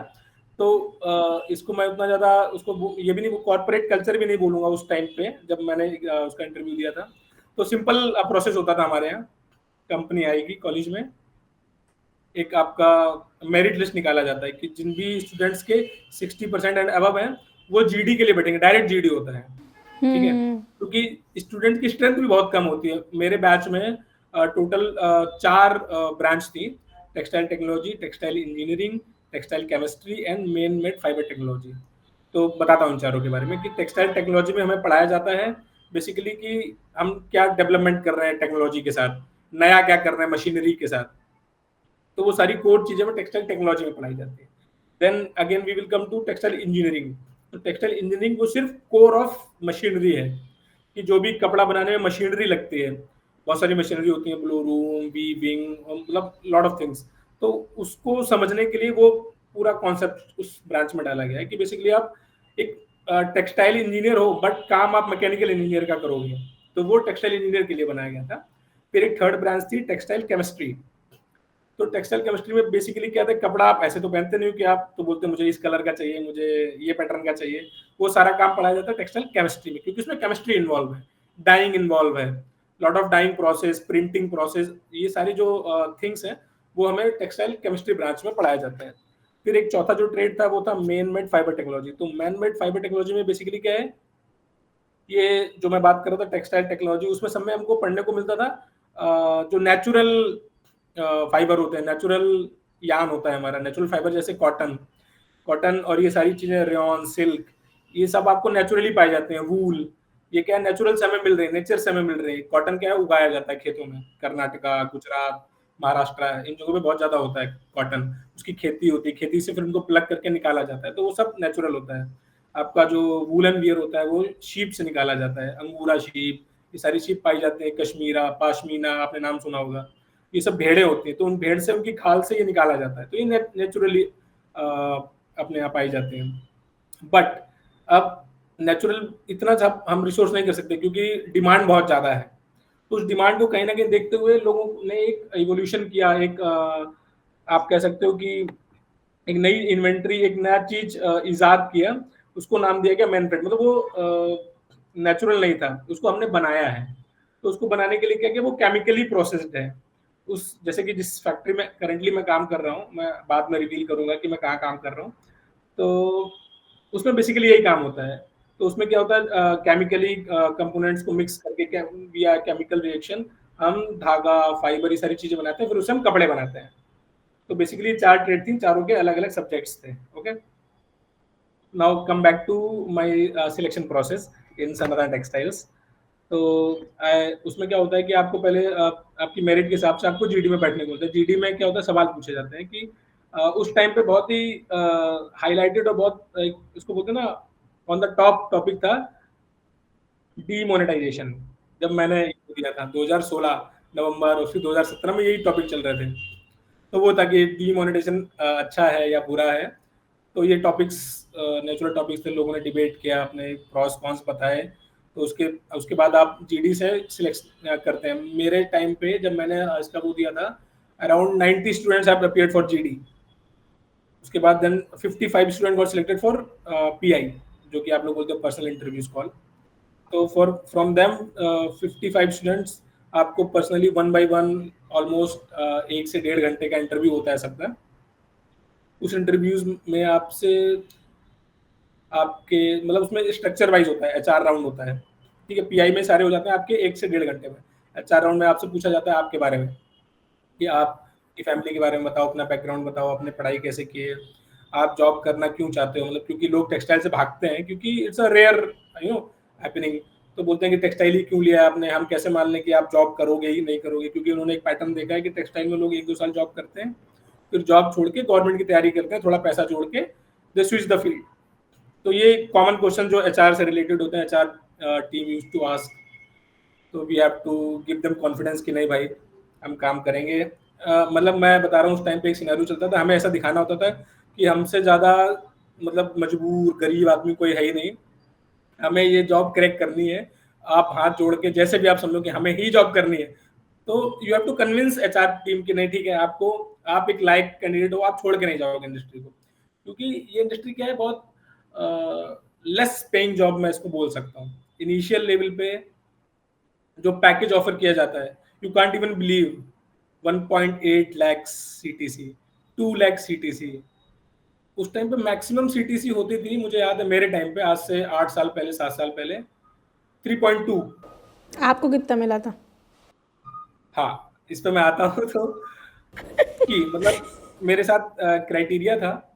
तो इसको मैं उतना ज्यादा उसको ये भी नहीं, कॉर्पोरेट कल्चर भी नहीं बोलूंगा उस टाइम पे जब मैंने उसका इंटरव्यू दिया था। तो सिंपल प्रोसेस होता था हमारे यहाँ। कंपनी आएगी कॉलेज में, एक आपका मेरिट लिस्ट निकाला जाता है कि जिन भी स्टूडेंट्स के 60% एंड अबव हैं वो जीडी के लिए बैठेंगे, डायरेक्ट जीडी होता है। ठीक है, हम्म। क्योंकि स्टूडेंट की स्ट्रेंथ भी बहुत कम होती है। मेरे बैच में टोटल 4 ब्रांच थी, textile technology, textile engineering, textile chemistry and main made fibre technology. तो बताता हूँ इन चारों के बारे में कि टेक्सटाइल टेक्नोलॉजी में हमें पढ़ाया जाता है बेसिकली कि हम क्या डेवलपमेंट कर रहे हैं टेक्नोलॉजी के साथ, नया क्या कर रहे हैं मशीनरी के साथ। तो वो सारी कोर चीजें वो टेक्सटाइल टेक्नोलॉजी में पढ़ाई जाती है। Then again we will come to textile engineering. तो टेक्सटाइल इंजीनियरिंग वो सिर्फ कोर ऑफ मशीनरी है, कि जो भी कपड़ा बनाने में मशीनरी लगती है, बहुत सारी मशीनरी होती है, ब्लो रूम, वीविंग, मतलब लॉट ऑफ थिंग्स। तो उसको समझने के लिए वो पूरा कॉन्सेप्ट उस ब्रांच में डाला गया है कि बेसिकली आप एक टेक्सटाइल इंजीनियर हो बट काम आप मैकेनिकल इंजीनियर का करोगे। तो वो टेक्सटाइल इंजीनियर के लिए बनाया गया था। फिर एक थर्ड ब्रांच थी टेक्सटाइल केमिस्ट्री। तो टेक्सटाइल केमिस्ट्री में बेसिकली क्या था, कपड़ा आप ऐसे तो पहनते नहीं हो कि आप तो बोलते मुझे इस कलर का चाहिए, मुझे ये पैटर्न का चाहिए। वो सारा काम पढ़ाया जाता है टेक्सटाइल केमिस्ट्री में, क्योंकि उसमें केमिस्ट्री इन्वॉल्व है, डाइंग इन्वॉल्व है, lot of dyeing process, printing process, ये सारी जो थिंग्स हैं वो हमें टेक्सटाइल केमिस्ट्री ब्रांच में पढ़ाया जाता है। फिर एक चौथा जो ट्रेड था वो था मैन मेड फाइबर टेक्नोलॉजी। तो मैन मेड फाइबर टेक्नोलॉजी में बेसिकली क्या है, ये जो मैं बात कर रहा था टेक्सटाइल टेक्नोलॉजी, उसमें सब में हमको पढ़ने को मिलता था जो नेचुरल फाइबर होते हैं, नेचुरल यान होता है हमारा, नेचुरल फाइबर, जैसे कॉटन, कॉटन और ये सारी चीजें, रेयन, सिल्क, ये सब आपको नेचुरली पाए जाते हैं, वूल, ये क्या है, नेचुरल समय मिल रही है, नेचर समय मिल रही है। कॉटन क्या है, उगाया जाता है खेतों में, कर्नाटका, गुजरात, महाराष्ट्र, इन जगहों पे बहुत ज्यादा होता है कॉटन। उसकी खेती होती है, खेती से फिर उनको प्लग करके निकाला जाता है, तो वो सब नेचुरल होता है। आपका जो वूलन वियर होता है वो शीप से निकाला जाता है, अंगूरा शीप, ये सारी शीप पाई जाती है, कश्मीरा, पाशमीना, आपने नाम सुना होगा। ये सब भेड़ें होती हैं, तो उन भेड़ से, उनकी खाल से ये निकाला जाता है, तो ये नेचुरली अपने यहाँ पाई जाते हैं। बट अब नेचुरल इतना हम रिसोर्स नहीं कर सकते, क्योंकि डिमांड बहुत ज्यादा है। तो उस डिमांड को कहीं ना कहीं देखते हुए लोगों ने एक इवोल्यूशन किया, एक आप कह सकते हो कि एक नई इन्वेंट्री, एक नया चीज इजाद किया। उसको नाम दिया गया मैनफ्रेड, मतलब वो नेचुरल नहीं था, उसको हमने बनाया है। तो उसको बनाने के लिए क्या किया, वो केमिकली प्रोसेस्ड है। उस जैसे कि जिस फैक्ट्री में करंटली मैं काम कर रहा हूँ, मैं बाद में रिवील करूंगा कि मैं कहाँ काम कर रहा हूँ, तो उसमें बेसिकली यही काम होता है। तो उसमें क्या होता है, केमिकली कंपोनेंट्स को मिक्स करके विया केमिकल रिएक्शन हम धागा, फाइबर, ये सारी चीजें बनाते हैं, फिर उससे हम कपड़े बनाते हैं। तो बेसिकली 4 ट्रेड थी, चारों के अलग अलग सब्जेक्ट्स थे। Okay, now come back to my selection process in Sanatan Textiles. तो उसमें क्या होता है कि आपको पहले आपकी मेरिट के हिसाब से आपको जीडी में बैठने को होता है। जीडी में क्या होता है, सवाल पूछे जाते हैं कि उस टाइम पे बहुत ही हाईलाइटेड और बहुत इसको बोलते हैं ना, ऑन द टॉप टॉपिक था डीमोनेटाइजेशन। जब मैंने दिया था 2016 नवंबर, और फिर 2017 में यही टॉपिक चल रहे थे। तो वो था कि डीमोनेटाइजेशन अच्छा है या बुरा है। तो ये टॉपिक्स नेचुरल टॉपिक्स थे, लोगों ने डिबेट किया, अपने प्रॉस कॉन्स बताए। तो उसके उसके बाद आप जीडी से सिलेक्ट करते हैं। मेरे टाइम पे जब मैंने इसका वो दिया था, around 90 students have appeared for GD. उसके बाद then 55 student got selected for PI, जो कि आप लोग बोलते हो पर्सनल इंटरव्यूज कॉल। तो फॉर फ्रॉम देम 55 स्टूडेंट्स, आपको पर्सनली 1 by 1 ऑलमोस्ट 1 से 1.5 घंटे का इंटरव्यू होता है सबका। उस इंटरव्यूज में आपसे आपके मतलब उसमें स्ट्रक्चर वाइज होता है, एचआर राउंड होता है, ठीक है। पीआई में सारे हो जाते हैं आपके 1 से 1.5 घंटे में। एचआर राउंड में आपसे पूछा जाता है आपके बारे में, कि आपकी फैमिली के बारे में बताओ, अपना बैकग्राउंड बताओ, आपने पढ़ाई कैसे की है, आप जॉब करना क्यों चाहते हो, मतलब क्योंकि लोग टेक्सटाइल से भागते हैं, क्योंकि इट्स अ रेयर हैपनिंग। तो बोलते हैं कि टेक्सटाइल ही क्यों लिया है आपने, हम कैसे मान लें कि आप जॉब करोगे ही नहीं करोगे, क्योंकि उन्होंने एक पैटर्न देखा है कि टेक्सटाइल में लोग 1-2 साल जॉब करते हैं, फिर जॉब छोड़ के गवर्नमेंट की तैयारी करते हैं, थोड़ा पैसा जोड़ के दे स्विच द फील्ड। तो ये कॉमन क्वेश्चन जो एचआर से रिलेटेड होते हैं, HR team used to ask. तो we have to give them confidence कि नहीं भाई, हम काम करेंगे। मतलब मैं बता रहा हूँ, उस टाइम पे एक सिनेरियो चलता था, हमें ऐसा दिखाना होता था कि हमसे ज़्यादा मतलब मजबूर गरीब आदमी कोई है ही नहीं, हमें ये जॉब क्रैक करनी है। आप हाथ जोड़ के जैसे भी आप समझो कि हमें ही जॉब करनी है, तो you have to convince HR team कि नहीं ठीक है, आपको, आप एक लाइक कैंडिडेट हो, आप छोड़ के नहीं जाओगे इंडस्ट्री को। क्योंकि ये इंडस्ट्री क्या है, बहुत लेस पेइंग जॉब मैं इसको बोल सकता हूँ। इनिशियल लेवल पे जो पैकेज ऑफर किया जाता है, you can't even believe, 1.8 lakh CTC, 2 lakh CTC. उस टाइम पे मैक्सिमम सीटीसी होती थी, मुझे याद है मेरे टाइम पे, आज से 8 साल पहले, 7 साल पहले, 3.2। आपको कितना मिला था? हाँ, इस पे मैं आता हूँ। तो कि मतलब मेरे साथ क्राइटेरिया था,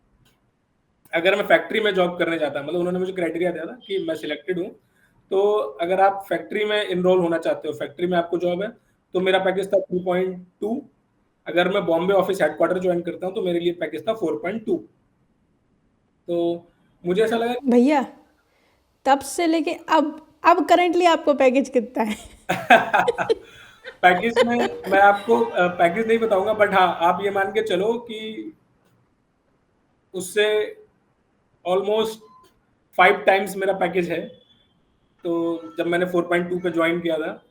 अगर मैं फैक्ट्री में जॉब करने जाता, मतलब उन्होंने मुझे क्राइटेरिया दिया था कि मैं सिलेक्टेड हूँ, तो अगर आप फैक्ट्री में इनरोल होना चाहते हो, फैक्ट्री में आपको जॉब है, तो मेरा पैकेज था 2.2। अगर मैं बॉम्बे ऑफिस हेडक्वार्टर ज्वाइन करता हूँ, तो मेरे लिए पैकेज था 4.2। तो मुझे ऐसा लगा भैया, तब से लेके अब करेंटली आपको पैकेज कितना है? पैकेज में मैं आपको पैकेज नहीं बताऊंगा, बट हाँ, आप ये मान के चलो कि उससे ऑलमोस्ट 5 टाइम्स मेरा पैकेज है। तो जब मैंने 4.2 पे ज्वाइन किया था,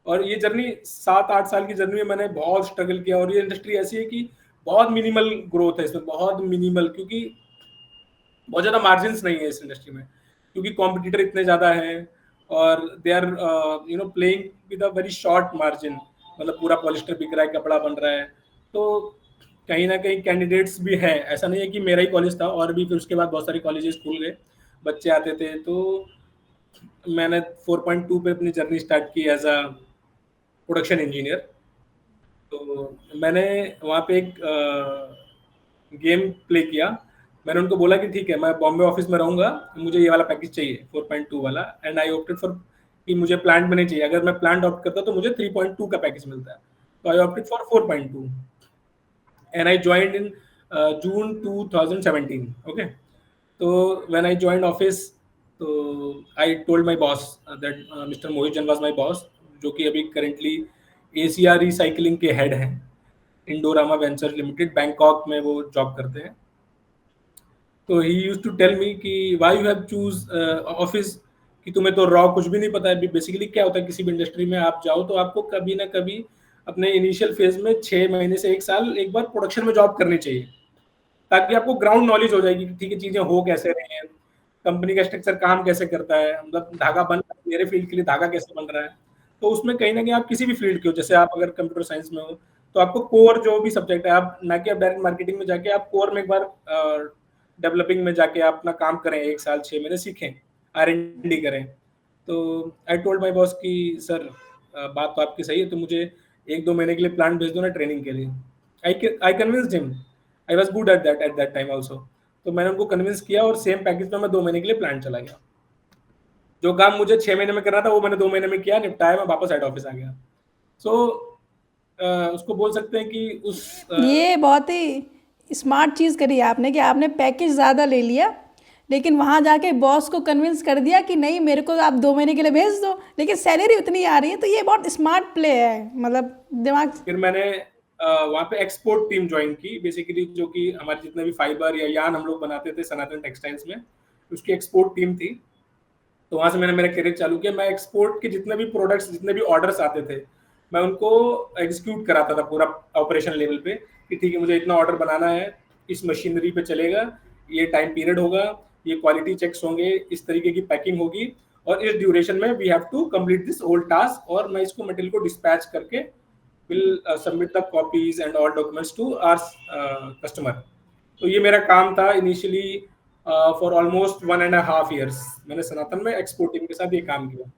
और ये जर्नी 7-8 साल की जर्नी में मैंने बहुत स्ट्रगल किया। और ये इंडस्ट्री ऐसी है कि बहुत मिनिमल ग्रोथ है इसमें, बहुत मिनिमल, क्योंकि बहुत ज़्यादा मार्जिन नहीं है इस इंडस्ट्री में, क्योंकि कॉम्पिटिटर इतने ज़्यादा हैं, और they are playing with a very short margin. मतलब पूरा पॉलिस्टर बिक रहा है, कपड़ा बन रहा है। तो कहीं ना कहीं कैंडिडेट्स भी हैं, ऐसा नहीं है कि मेरा ही कॉलेज था, और भी फिर उसके बाद बहुत सारे कॉलेजेस खुल गए, बच्चे आते थे। तो मैंने 4.2 पे अपनी जर्नी स्टार्ट की एज अ प्रोडक्शन इंजीनियर। तो मैंने वहाँ पे एक गेम प्ले किया, मैंने उनको बोला कि ठीक है, मैं बॉम्बे ऑफिस में रहूंगा, मुझे ये वाला पैकेज चाहिए 4.2 वाला, एंड आई ऑप्टेड फॉर कि मुझे प्लांट में नहीं चाहिए, अगर मैं प्लांट ऑप्ट करता तो मुझे 3.2 का पैकेज मिलता है, तो I opted for 4.2 and I joined in June 2017. Okay, तो व्हेन आई ज्वाइंड ऑफिस, तो I told my boss that mister Mohit Jain was my boss, जो कि अभी करेंटली एशिया रिसाइकलिंग के हेड हैं, इंडोरामा वेंचर लिमिटेड, बैंकॉक में वो जॉब करते हैं. तो he used to tell me कि why you have choose office, कि तुम्हें तो रॉ कुछ भी नहीं पता है. बेसिकली क्या होता है, किसी भी इंडस्ट्री में आप जाओ तो आपको कभी ना कभी अपने इनिशियल फेज में 6 महीने से 1 साल एक बार प्रोडक्शन में जॉब करनी चाहिए, ताकि आपको ग्राउंड नॉलेज हो जाएगी कि ठीक है चीजें हो कैसे रही हैं, कंपनी का स्ट्रक्चर काम कैसे करता है, मतलब धागा बन, मेरे फील्ड के लिए धागा कैसे बन रहा है. तो उसमें कहीं ना कहीं आप किसी भी फील्ड के हो, जैसे आप अगर कंप्यूटर साइंस में हो तो आपको कोर जो भी सब्जेक्ट है, आप ना कि आप डायरेक्ट मार्केटिंग में जाके आप कोर में एक बार डेवलपिंग में जाके आप अपना काम करें, 1 साल 6 महीने सीखें, R&D करें. तो आई टोल्ड माई बॉस कि सर बात तो आपकी सही है, तो मुझे 1-2 महीने के लिए प्लान भेज दो ना ट्रेनिंग के लिए. I convinced him, I was good at that time also. तो मैंने उनको कन्विंस किया और सेम पैकेज में मैं 2 महीने के लिए प्लान चला गया. जो काम मुझे 6 महीने में करना था वो मैंने 2 महीने में किया, निपटाया, मैं वापस हेड ऑफिस आ गया. सो उसको बोल सकते हैं कि उस ये बहुत ही स्मार्ट चीज़ करी आपने कि आपने पैकेज ज़्यादा ले लिया, लेकिन वहाँ जाके बॉस को कन्विंस कर दिया कि नहीं मेरे को आप 2 महीने के लिए भेज दो, लेकिन सैलरी उतनी आ रही है, तो ये बहुत स्मार्ट प्ले है, मतलब दिमाग। फिर मैंने वहाँ पे एक्सपोर्ट टीम ज्वाइन की, बेसिकली जो कि हमारे जितने भी फाइबर या यान हम लोग बनाते थे सनातन टेक्सटाइल्स में, उसकी एक्सपोर्ट टीम थी. तो वहां से मैंने मेरा करियर चालू किया. मैं एक्सपोर्ट के जितने भी प्रोडक्ट्स, जितने भी ऑर्डर्स आते थे, मैं उनको एग्जीक्यूट कराता था पूरा ऑपरेशन लेवल पे, कि ठीक है मुझे इतना ऑर्डर बनाना है, इस मशीनरी पे चलेगा, ये टाइम पीरियड होगा, ये क्वालिटी चेक्स होंगे, इस तरीके की पैकिंग होगी, और इस ड्यूरेशन में we have to complete this whole task, और मैं इसको मटेरियल को डिस्पैच करके will submit the copies and all documents to our customer. तो ये मेरा काम था इनिशियली फॉर ऑलमोस्ट 1.5 years. मैंने सनातन में एक्सपोर्ट टीम के साथ ये काम किया.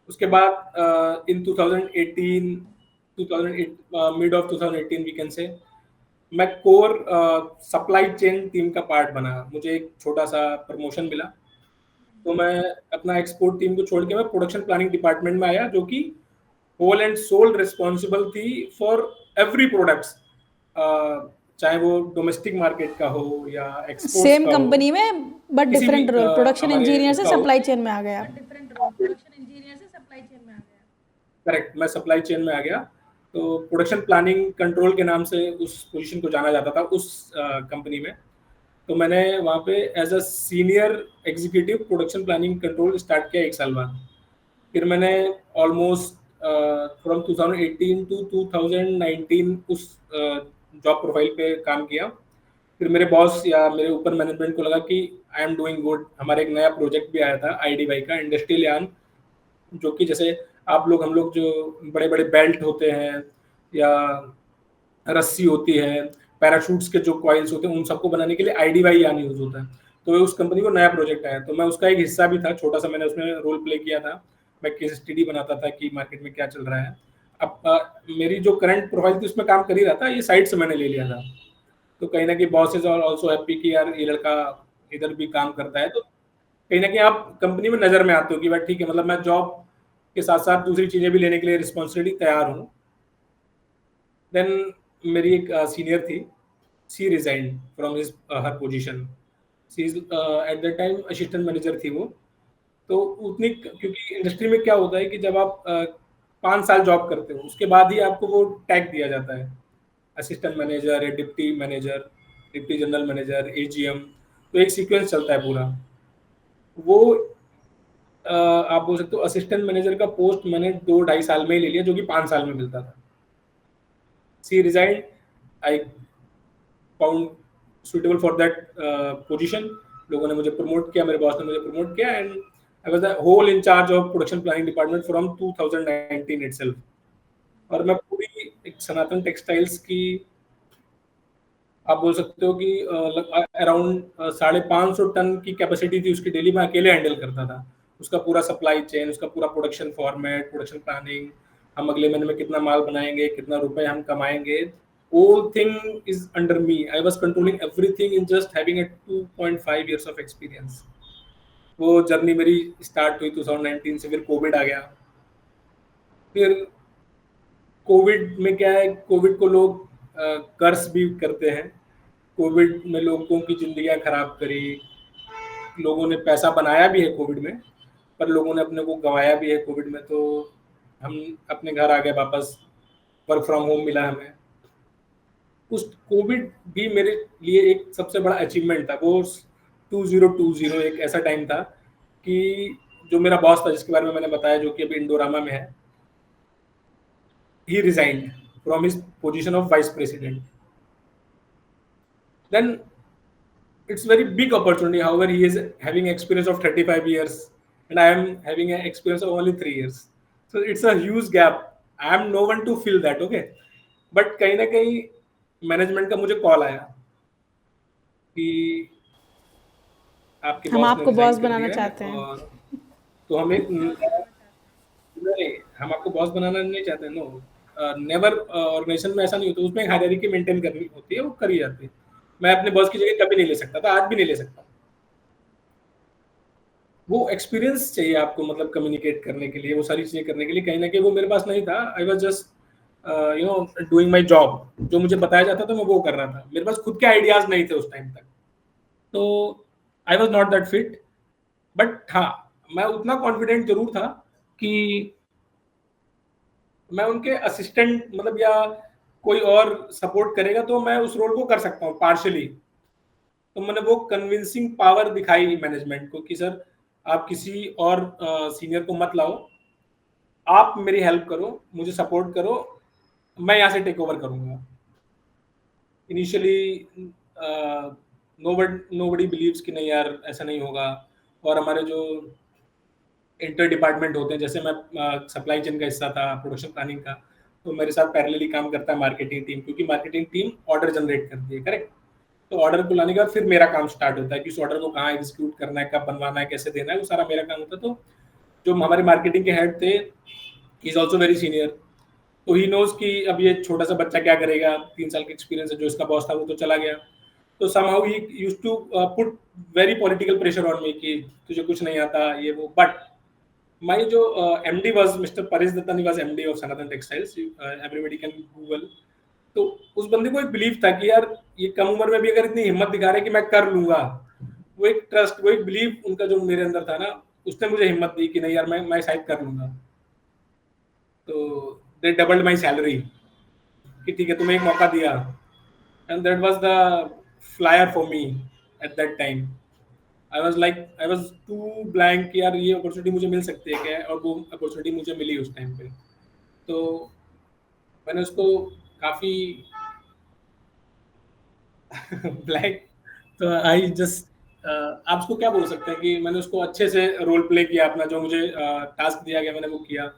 उसके बाद in 2018 mid of 2018 we can say, मैं कोर सप्लाई चेन टीम का पार्ट बना. मुझे एक छोटा सा प्रमोशन मिला, तो मैं अपना एक्सपोर्ट टीम को छोड़ के मैं प्रोडक्शन प्लानिंग डिपार्टमेंट में आया, जो कि होल एंड सोल रिस्पॉन्सिबल थी फॉर एवरी प्रोडक्ट्स, चाहे वो डोमेस्टिक मार्केट का हो या एक्सपोर्ट्स सेम का हो, कंपनी में बट किसी भी डिफरेंट रोल, प्रोडक्शन हमारे इंजीनियर से इसका हो. सप्लाई चेन में आ गया। करेक्ट, मैं सप्लाई चेन में आ गया. तो प्रोडक्शन प्लानिंग कंट्रोल के नाम से उस पोजीशन को जाना जाता था उस कंपनी में. तो मैंने वहाँ पे as a senior executive production planning control start किया 1 साल बाद. फिर मैंने ऑलमोस्ट फ्रॉम 2018 टू 2019 उस जॉब प्रोफाइल पे काम किया. फिर मेरे बॉस या मेरे ऊपर मैनेजमेंट को लगा कि आई एम डूइंग गुड. हमारे एक नया प्रोजेक्ट भी आया था IDY का, इंडस्ट्रियल यान, जो कि जैसे आप लोग हम लोग जो बड़े बड़े बेल्ट होते हैं या रस्सी होती है, पैराशूट्स के जो कॉइल्स होते हैं, उन सबको बनाने के लिए IDY यान यूज होता है. तो उस कंपनी को नया प्रोजेक्ट आया, तो मैं उसका एक हिस्सा भी था, छोटा सा मैंने उसमें रोल प्ले किया था. मैं केस स्टडी बनाता था कि मार्केट में क्या चल रहा है. अब मेरी जो करंट प्रोफाइल थी उसमें काम कर ही रहा था, ये साइड से मैंने ले लिया था. तो कहीं ना कहीं बॉसेज आर ऑल्सो हैप्पी कि यार ये लड़का इधर भी काम करता है. तो कहीं ना कहीं आप कंपनी में नजर में आते हो कि भाई ठीक है, मतलब मैं जॉब के साथ साथ दूसरी चीजें भी लेने के लिए रिस्पॉन्सिबिलिटी तैयार हूँ. देन मेरी एक सीनियर थी, she resigned from his her position. She is at that time assistant manager थी वो. तो उतनी, क्योंकि इंडस्ट्री में क्या होता है कि जब आप 5 साल जॉब करते हो उसके बाद ही आपको वो टैग दिया जाता है, असिस्टेंट मैनेजर या deputy manager, deputy general manager, AGM. तो एक सीक्वेंस चलता है पूरा. वो आप बोल सकते हो असिस्टेंट मैनेजर का पोस्ट मैंने 2-2.5 साल में ही ले लिया, जो कि 5 साल में मिलता था. She resigned, I found suitable for that position. लोगों ने मुझे प्रमोट किया, मेरे बॉस ने मुझे प्रमोट किया, and I was the whole in charge of production planning department from 2019 itself. और मैं पूरी एक सनातन टेक्सटाइल्स की, आप बोल सकते हो कि अराउंड 550 टन की कैपेसिटी थी उसकी डेली, मैं अकेले हैंडल करता था. उसका पूरा सप्लाई चेन, उसका पूरा प्रोडक्शन फॉर्मेट, प्रोडक्शन प्लानिंग, हम अगले महीने में कितना माल बनाएंगे, कितना रुपए हम कमाएंगे, whole thing is under me. I was controlling everything in just having a 2.5 years of experience. वो जर्नी मेरी स्टार्ट हुई 2019 से, फिर कोविड आ गया। फिर कोविड में क्या है, कोविड को लोग कर्स भी करते हैं। कोविड में लोगों की जिंदगियां खराब करी, लोगों ने पैसा बनाया भी है कोविड में, पर लोगों ने अपने को गंवाया भी है कोविड में। तो हम अपने घर आ गए वापस, वर्क फ्रॉम होम मिला हमें। उस कोविड भी मेरे लिए एक सबसे बड़ा अचीवमेंट था। वो 2020 एक ऐसा टाइम था कि जो मेरा बॉस था, जिसके बारे में मैंने बताया, जो कि अभी इंडोरामा में है, he resigned from his position of vice president. Then it's very big opportunity. However, he is having experience of 35 years and I am having an experience of only 3 years. So it's a huge gap. I am no one to fill that, okay? But कहीं ना कहीं management का मुझे call आया कि आपके हम boss ने आपको रिजाइन बॉस कर बनाना दिया है, चाहते हैं। और तो हम एक नहीं, हम आपको बॉस बनाना नहीं चाहते। No, never. ऑर्गेनाइजेशन में ऐसा नहीं होता, उसमें हायरार्की मेंटेन करनी होती है, वो करी जाती है। मैं अपने बॉस की जगह कभी नहीं ले सकता था, आज भी नहीं ले सकता। वो एक्सपीरियंस चाहिए आपको, मतलब कम्युनिकेट करने के लिए, वो सारी चीजें करने के लिए। कहीं ना कहीं वो मेरे पास नहीं था। I was just doing my job. जो मुझे बताया जाता था मैं वो कर रहा था, मेरे पास खुद के आइडियाज नहीं थे उस टाइम तक। तो I was not that fit. But हाँ, मैं उतना कॉन्फिडेंट जरूर था कि मैं उनके असिस्टेंट, मतलब या कोई और सपोर्ट करेगा तो मैं उस रोल को कर सकता हूँ पार्शली। तो मैंने वो कन्विंसिंग पावर दिखाई मैनेजमेंट को कि सर, आप किसी और सीनियर को मत लाओ, आप मेरी हेल्प करो, मुझे सपोर्ट करो, मैं यहाँ से टेक ओवर करूंगा। इनिशियली नोबडी बिलीव्स कि नहीं यार ऐसा नहीं होगा। और हमारे जो इंटर डिपार्टमेंट होते हैं, जैसे मैं सप्लाई चेन का हिस्सा था, प्रोडक्शन प्लानिंग का, तो मेरे साथ पैरेलली काम करता है मार्केटिंग टीम, क्योंकि मार्केटिंग टीम ऑर्डर जनरेट करती है, करेक्ट। तो ऑर्डर को लाने के बाद फिर मेरा काम स्टार्ट होता है कि उस ऑर्डर को कहाँ एग्जीक्यूट करना है, कब बनवाना है, कैसे देना है, वो सारा मेरा काम होता है। तो जो हमारे मार्केटिंग के हेड थे, he is also very senior, तो ही नोज कि अब ये छोटा सा बच्चा क्या करेगा, 3 साल का एक्सपीरियंस है। जो इसका बॉस था वो तो चला गया, तो somehow he used to put very political pressure on me कि तुझे कुछ नहीं आता, ये वो। बट माय जो MD was mister Paresh Dattani, was MD of Sanatan textiles, everybody can Google. तो उस बंदे को एक बिलीव था कि यार ये कम उम्र में भी अगर इतनी हिम्मत दिखा रहे कि मैं कर लूंगा, वो एक ट्रस्ट, वो एक बिलीव उनका जो मेरे अंदर था ना, उसने मुझे हिम्मत दी कि नहीं यार मैं शायद कर लूंगा। तो दे डबल्ड माय सैलरी कि ठीक है, तुम्हें एक मौका दिया। And that was the flyer for me at that time. I was too blank कि यार ये अपॉर्चुनिटी मुझे मिल सकती है क्या, और वो अपॉर्चुनिटी मुझे मिली उस टाइम पे। तो मैंने उसको काफी ब्लैक, तो आई जस्ट, आप उसको क्या बोल सकते हैं कि मैंने उसको अच्छे से रोल प्ले किया अपना, जो मुझे टास्क दिया गया मैंने वो किया।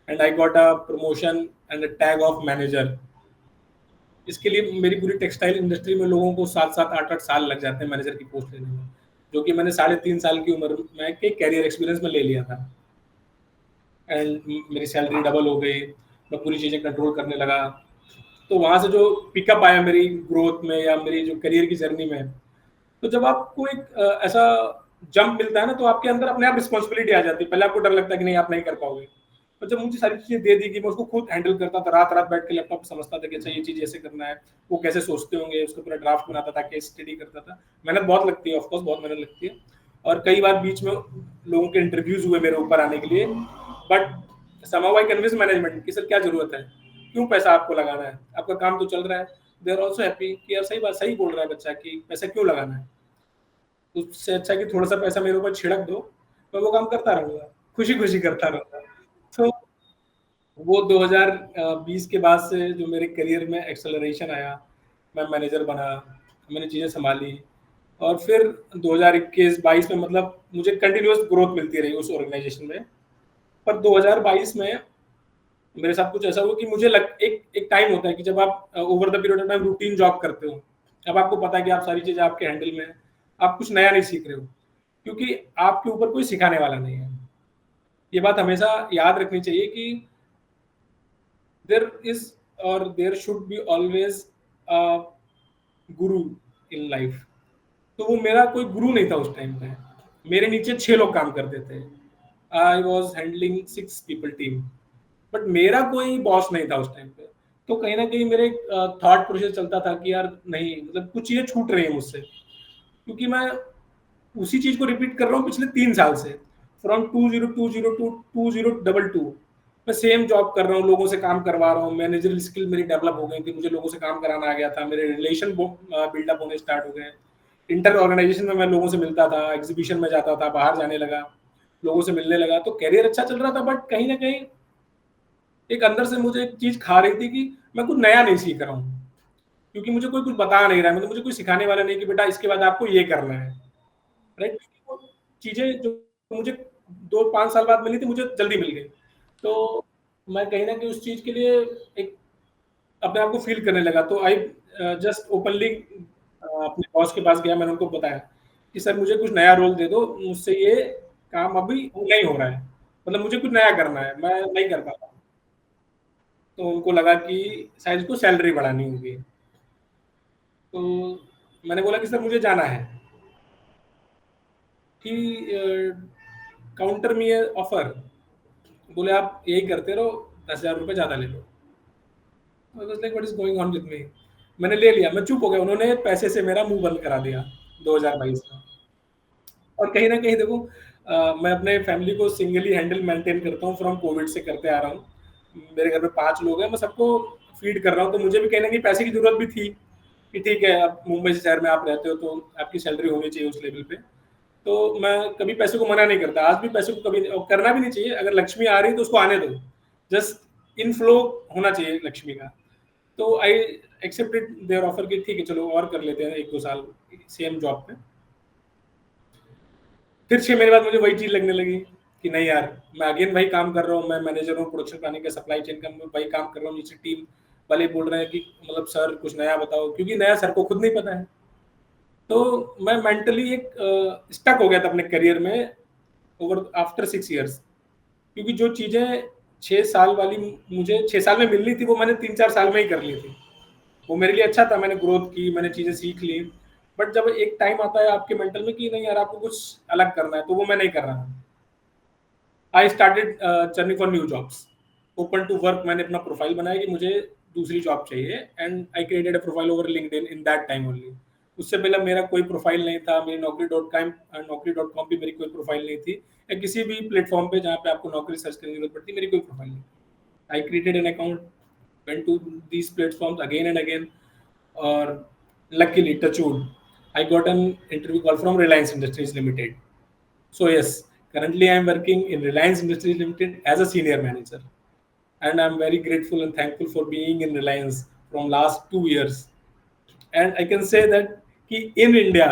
And I got a promotion and a tag of manager. इसके लिए मेरी पूरी टेक्सटाइल इंडस्ट्री में लोगों को 7-8 साल लग जाते हैं मैनेजर की पोस्ट लेने में, जो कि मैंने 3.5 साल की उम्र में के कैरियर एक्सपीरियंस में ले लिया था। एंड मेरी सैलरी डबल हो गई, मैं पूरी चीज़ें कंट्रोल करने लगा। तो वहाँ से जो पिकअप आया मेरी ग्रोथ में या मेरी जो करियर की जर्नी में, तो जब आपको एक ऐसा जंप मिलता है ना, तो आपके अंदर अपने आप रिस्पॉन्सिबिलिटी आ जाती है। पहले आपको डर लगता है कि नहीं आप नहीं कर पाओगे, और जब मुझे सारी चीजें दे दी कि मैं उसको खुद हैंडल करता था, रात रात बैठ के लैपटॉप समझता था कि अच्छा ये चीज ऐसे करना है, वो कैसे सोचते होंगे, उसका पूरा ड्राफ्ट बनाता था, केस स्टडी करता था। मेहनत बहुत लगती है, ऑफकोर्स बहुत मेहनत लगती है, और कई बार बीच में लोगों के इंटरव्यूज हुए मेरे ऊपर आने के लिए। But somehow I convince management कि सर क्या जरूरत है, क्यों पैसा आपको लगाना है, आपका काम तो चल रहा है। दे आर ऑल्सो हैप्पी कि यार सही बात, सही बोल रहा है बच्चा कि पैसा क्यों लगाना है, उससे अच्छा कि थोड़ा सा पैसा मेरे ऊपर छिड़क दो, मैं वो काम करता रहूंगा, खुशी खुशी करता रहूंगा। तो वो 2020 के बाद से जो मेरे करियर में एक्सेलरेशन आया, मैं मैनेजर बना, मैंने चीज़ें संभाली, और फिर 2021-22 में मतलब मुझे कंटिन्यूअस ग्रोथ मिलती रही उस ऑर्गेनाइजेशन में। पर 2022 में मेरे साथ कुछ ऐसा हुआ कि मुझे एक टाइम होता है कि जब आप over the period of time routine job करते हो, अब आपको पता है कि आप सारी चीज़ें आपके हैंडल में है, आप कुछ नया नहीं सीख रहे हो, क्योंकि आपके ऊपर कोई सिखाने वाला नहीं है। ये बात हमेशा याद रखनी चाहिए कि देयर इज और there should be always Guru in life. तो वो मेरा कोई गुरु नहीं था उस टाइम पे। मेरे नीचे 6 लोग काम करते थे। I was handling 6 people team, but मेरा कोई बॉस नहीं था उस टाइम पे। तो कहीं ना कहीं मेरे थॉट प्रोसेस चलता था कि यार नहीं, मतलब कुछ चीजें छूट रही है मुझसे, क्योंकि मैं उसी चीज को रिपीट कर रहा हूँ पिछले 3 साल से। फ्रॉम 2020 टू 2022 मैं सेम जॉब कर रहा हूँ, लोगों से काम करवा रहा हूँ, मैनेजरल स्किल मेरी डेवलप हो गई थी, मुझे लोगों से काम कराना आ गया था, मेरे रिलेशन बिल्डअप होने स्टार्ट हो गए। इंटर ऑर्गेनाइजेशन में मैं लोगों से मिलता था, एग्जीबिशन में जाता था, बाहर जाने लगा, लोगों से मिलने लगा, तो करियर अच्छा चल रहा था। बट कहीं ना कहीं एक अंदर से मुझे एक चीज खा रही थी कि मैं कुछ नया नहीं सीख रहा हूँ, क्योंकि मुझे कोई कुछ बता नहीं रहा है, मतलब मुझे कोई सिखाने वाला नहीं कि बेटा इसके बाद आपको ये करना है, राइट। वो चीजें जो मुझे 2-5 साल बाद मिली थी, मुझे जल्दी मिल गई। तो मैं कहीं ना कहीं उस चीज के लिए एक अपने आप को फील करने लगा। तो आई जस्ट ओपनली अपने बॉस के पास गया, मैंने उनको बताया कि सर मुझे कुछ नया रोल दे दो, मुझसे ये काम अभी नहीं हो रहा है, मतलब मुझे कुछ नया करना है, मैं नहीं कर पा रहा। तो उनको लगा कि शायद इसको सैलरी बढ़ानी होगी। तो मैंने बोला कि सर मुझे जाना है। कि काउंटर में ये ऑफर, बोले आप यही करते रहो, 10,000 रुपये ज्यादा ले लो। Like what is going on with me. मैंने ले लिया, मैं चुप हो गया, उन्होंने पैसे से मेरा मुंह बंद करा दिया 2022 में। और कहीं ना कहीं देखो, मैं अपने फैमिली को सिंगली हैंडल मेंटेन करता हूँ, फ्रॉम कोविड से करते आ रहा हूँ। मेरे घर में 5 लोग हैं, मैं सबको फीड कर रहा हूँ, तो मुझे भी कहीं ना कहीं पैसे की जरूरत भी थी कि ठीक है, अब मुंबई से शहर में आप रहते हो तो आपकी सैलरी होनी चाहिए उस लेवल पे। तो मैं कभी पैसे को मना नहीं करता, आज भी पैसे को कभी और करना भी नहीं चाहिए। अगर लक्ष्मी आ रही है तो उसको आने दो, जस्ट इनफ्लो होना चाहिए लक्ष्मी का। तो आई एक्सेप्टेड देयर ऑफर कि ठीक है चलो और कर लेते हैं 1-2 साल सेम जॉब पे। फिर 6 महीने बाद मुझे वही चीज लगने लगी कि नहीं यार, मैं अगेन वही काम कर रहा हूँ, मैं मैनेजर हूँ प्रोडक्शन प्लानिंग का, सप्लाई चेन का, मैं वही काम कर रहा हूँ। नीचे टीम वाले बोल रहे हैं कि मतलब सर कुछ नया बताओ, क्योंकि नया सर को खुद नहीं पता है। तो मैं मेंटली एक स्टक हो गया था अपने करियर में ओवर आफ्टर 6 इयर्स, क्योंकि जो चीजें 6 साल वाली मुझे 6 साल में मिलनी थी, वो मैंने 3-4 साल में ही कर ली थी। वो मेरे लिए अच्छा था, मैंने ग्रोथ की, मैंने चीजें सीख ली। बट जब एक टाइम आता है आपके मेंटल में कि नहीं यार आपको कुछ अलग करना है, तो वो मैं नहीं कर रहा। I started churning for new jobs, open to work. मैंने अपना प्रोफाइल बनाया कि मुझे दूसरी जॉब चाहिए, and I created a profile over LinkedIn in that time only. उससे पहले मेरा कोई प्रोफाइल नहीं था, मेरी नौकरी.com भी मेरी कोई प्रोफाइल नहीं थी, या किसी भी प्लेटफॉर्म पे जहाँ पे आपको नौकरी सर्च करने की जरूरत पड़ती, मेरी कोई प्रोफाइल नहीं। I created an account, went to these platforms again and again, or luckily touchwood, I got an interview call from Reliance Industries Limited. So yes, currently I am working in Reliance Industries Limited as a senior manager, and I'm very grateful and thankful for being in Reliance from last 2 years. And I can say that in India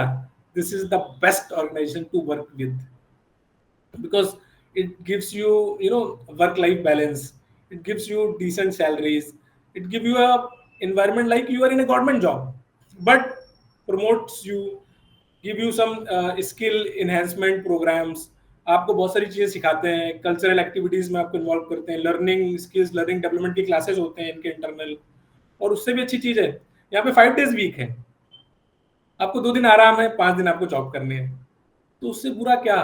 this is the best organization to work with, because it gives you, work life balance, it gives you decent salaries, it gives you a environment like you are in a government job, but promotes you, give you some skill enhancement programs। आपको बहुत सारी चीजें सिखाते हैं, cultural activities में आपको involve करते हैं, लर्निंग स्किल्स, लर्निंग डेवलपमेंट की क्लासेस होते हैं इनके इंटरनल। और उससे भी अच्छी चीज है, यहाँ पे 5 days वीक है, आपको 2 दिन आराम है, 5 दिन आपको जॉब करनी है। तो उससे बुरा क्या।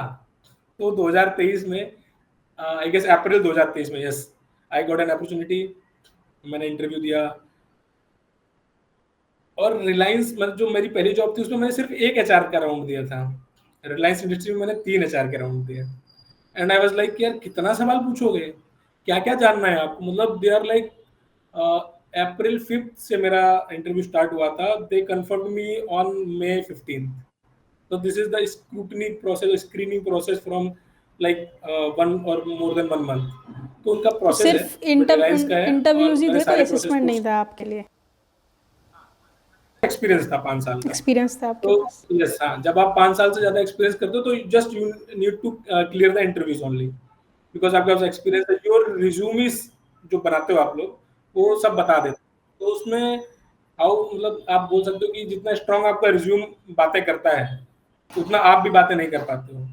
तो 2023 में, आई गेस अप्रैल 2023 में, yes, I got an opportunity. मैंने इंटरव्यू दिया, और रिलायंस, मतलब जो मेरी पहली जॉब थी उसमें मैंने सिर्फ एक एचआर का राउंड दिया था। रिलायंस इंडस्ट्री में मैंने 3 एचआर के राउंड दिए। एंड आई वाज लाइक यार कितना सवाल पूछोगे, क्या क्या जानना है आपको, मतलब दे आर लाइक, अप्रैल 5 से मेरा इंटरव्यू स्टार्ट हुआ था, दे confirm me on May 15। So this is the scrutiny process, screening process from like 1 or more than 1 month। तो उनका तो प्रोसेस है, सिर्फ बट रिलायंस का है, और इंटरव्यूज ही मैंने थे, कोई सारे प्रोसेस असेसमेंट को, नहीं था आपके लिए? एक्सपीरियंस था 5 साल का। एक्सपीरियंस था आपके तो पास? यस, हाँ, जब आप 5 साल से ज्यादा एक्सपीरियंस करते हो तो just you need to clear the interviews only, because आपके पास एक्सपीरियंस है। योर रिज्यूमीज जो बनाते हो आप लोग, वो सब बता देते हैं। तो उसमें हाउ, मतलब आप बोल सकते हो कि जितना स्ट्रांग आपका रिज्यूम बातें करता है, उतना आप भी बातें नहीं कर पाते हो,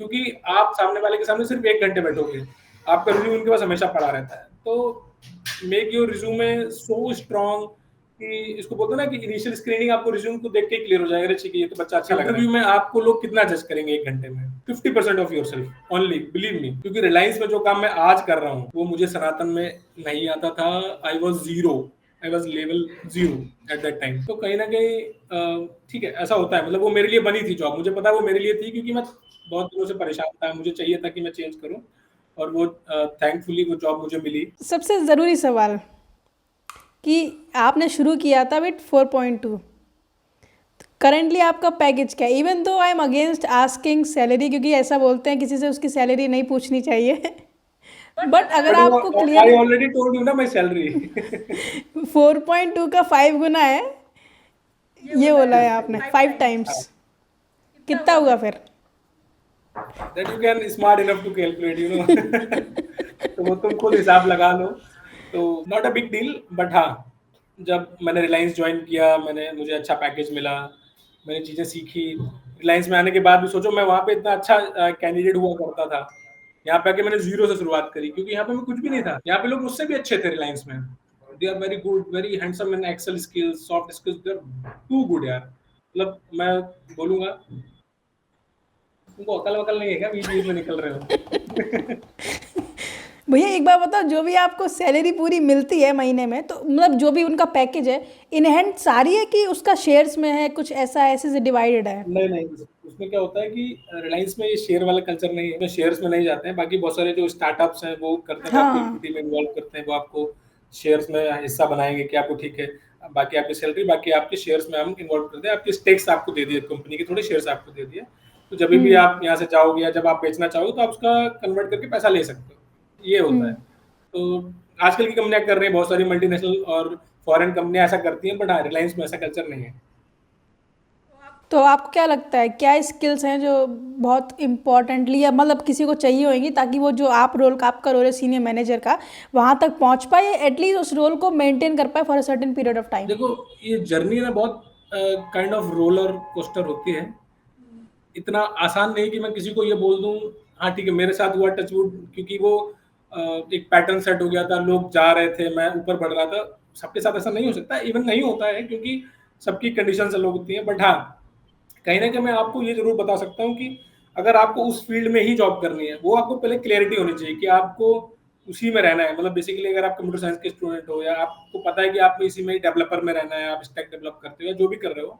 क्योंकि आप सामने वाले के सामने सिर्फ 1 घंटे बैठोगे, आपका रिज्यूम उनके पास हमेशा पड़ा रहता है। तो make your resume so strong कि इसको बोलते हैं ना कि इनिशियल स्क्रीनिंग आपको रिज्यूम को देख के क्लियर हो जाएगा, ठीक है ये तो बच्चा अच्छा लग रहा है। इंटरव्यू में आपको लोग कितना जज करेंगे 1 घंटे में? 50% of yourself only, believe me. क्योंकि रिलायंस में जो काम मैं आज कर रहा हूँ वो मुझे सनातन में नहीं आता था। I was zero, I was level 0 eight that time. तो कहीं ना कहीं ठीक है, ऐसा होता है। मतलब वो मेरे लिए बनी थी जॉब, मुझे पता है वो मेरे लिए थी, क्योंकि मैं बहुत दिनों से परेशान था, मुझे चाहिए था कि मैं चेंज करूं, और वो थैंकफुली वो जॉब मुझे मिली। सबसे ज़रूरी सवाल कि आपने शुरू किया था विथ 4.2, करेंटली आपका पैकेज क्या है? Even though I am against asking salary, क्योंकि ऐसा बोलते हैं किसी से उसकी सैलरी नहीं पूछनी चाहिए बट अगर आपको clear, I already told you ना माय सैलरी 4.2 का 5 गुना है, ये बोला है आपने 5 टाइम्स, कितना हुआ फिर? That you can smart enough to calculate, you know तो वो तुम खुद हिसाब लगा लो। तो not a big deal, but हाँ, जब मैंने रिलायंस ज्वाइन किया, मुझे अच्छा पैकेज मिला, मैंने चीज़ें सीखी। रिलायंस में आने के बाद भी सोचो, मैं वहाँ पे इतना अच्छा कैंडिडेट हुआ करता था, यहाँ पे आके मैंने जीरो से शुरुआत करी, क्योंकि यहाँ पे मैं कुछ भी नहीं था। यहाँ पे लोग मुझसे भी अच्छे थे रिलायंस में। They are very good, very handsome in Excel skills, soft skills, they are too good यार। मतलब मैं बोलूंगा, तुमको अकल वकल नहीं है क्या, बीच बीच में निकल रहे हो भैया एक बार बताओ, जो भी आपको सैलरी पूरी मिलती है महीने में, तो मतलब जो भी उनका पैकेज है इन हैंड सारी है कि उसका शेयर्स में है, कुछ ऐसा ऐसे से डिवाइडेड है? नहीं नहीं, उसमें क्या होता है कि रिलायंस में ये शेयर वाला कल्चर नहीं है, शेयर्स में नहीं जाते हैं। बाकी बहुत सारे जो स्टार्टअप्स हैं वो करते हैं, वो आपको हाँ। इक्विटी में इन्वॉल्व करते हैं, वो आपको शेयर्स में हिस्सा बनाएंगे कि आपको ठीक है, बाकी आपकी सैलरी, बाकी आपके शेयर्स में हम इन्वॉल्व करते हैं, आपके स्टेक्स आपको दे दिए, कंपनी के थोड़े शेयर्स आपको दे दिए। तो जब भी आप यहाँ से जाओगे या जब आप बेचना चाहोगे तो आप उसका कन्वर्ट करके पैसा ले सकते हो, ये होता है। तो आजकल की कंपनियां कर रही हैं, बहुत सारी मल्टीनेशनल और फॉरेन कंपनियां ऐसा करती हैं, बट हाँ, रिलायंस में ऐसा कल्चर नहीं है। तो आपको क्या लगता है क्या स्किल्स हैं जो बहुत इम्पोर्टेंटली या मतलब किसी को चाहिए होंगी, ताकि वो जो आप रोल का, आपका रोल है सीनियर मैनेजर का, वहाँ तक पहुँच पाए, एटलीस्ट उस रोल को मेंटेन कर पाए for a certain period of time? देखो, ये जर्नी ना बहुत काइंड ऑफ रोलर कोस्टर होती है। इतना आसान नहीं कि मैं किसी को ये बोल दूं, हाँ ठीक है मेरे साथ हुआ टचवुड, क्योंकि वो एक पैटर्न सेट हो गया था, लोग जा रहे थे, मैं ऊपर बढ़ रहा था। सबके साथ ऐसा नहीं हो सकता, इवन नहीं होता है, क्योंकि सबकी कंडीशन अलग होती हैं। बट हाँ, कहीं ना कहीं मैं आपको ये जरूर बता सकता हूँ कि अगर आपको उस फील्ड में ही जॉब करनी है, वो आपको पहले क्लैरिटी होनी चाहिए कि आपको उसी में रहना है। मतलब बेसिकली अगर आप कंप्यूटर साइंस के स्टूडेंट हो, या आपको पता है कि आपको इसी में डेवलपर में रहना है, आप स्टैक डेवलप करते हो या जो भी कर रहे हो,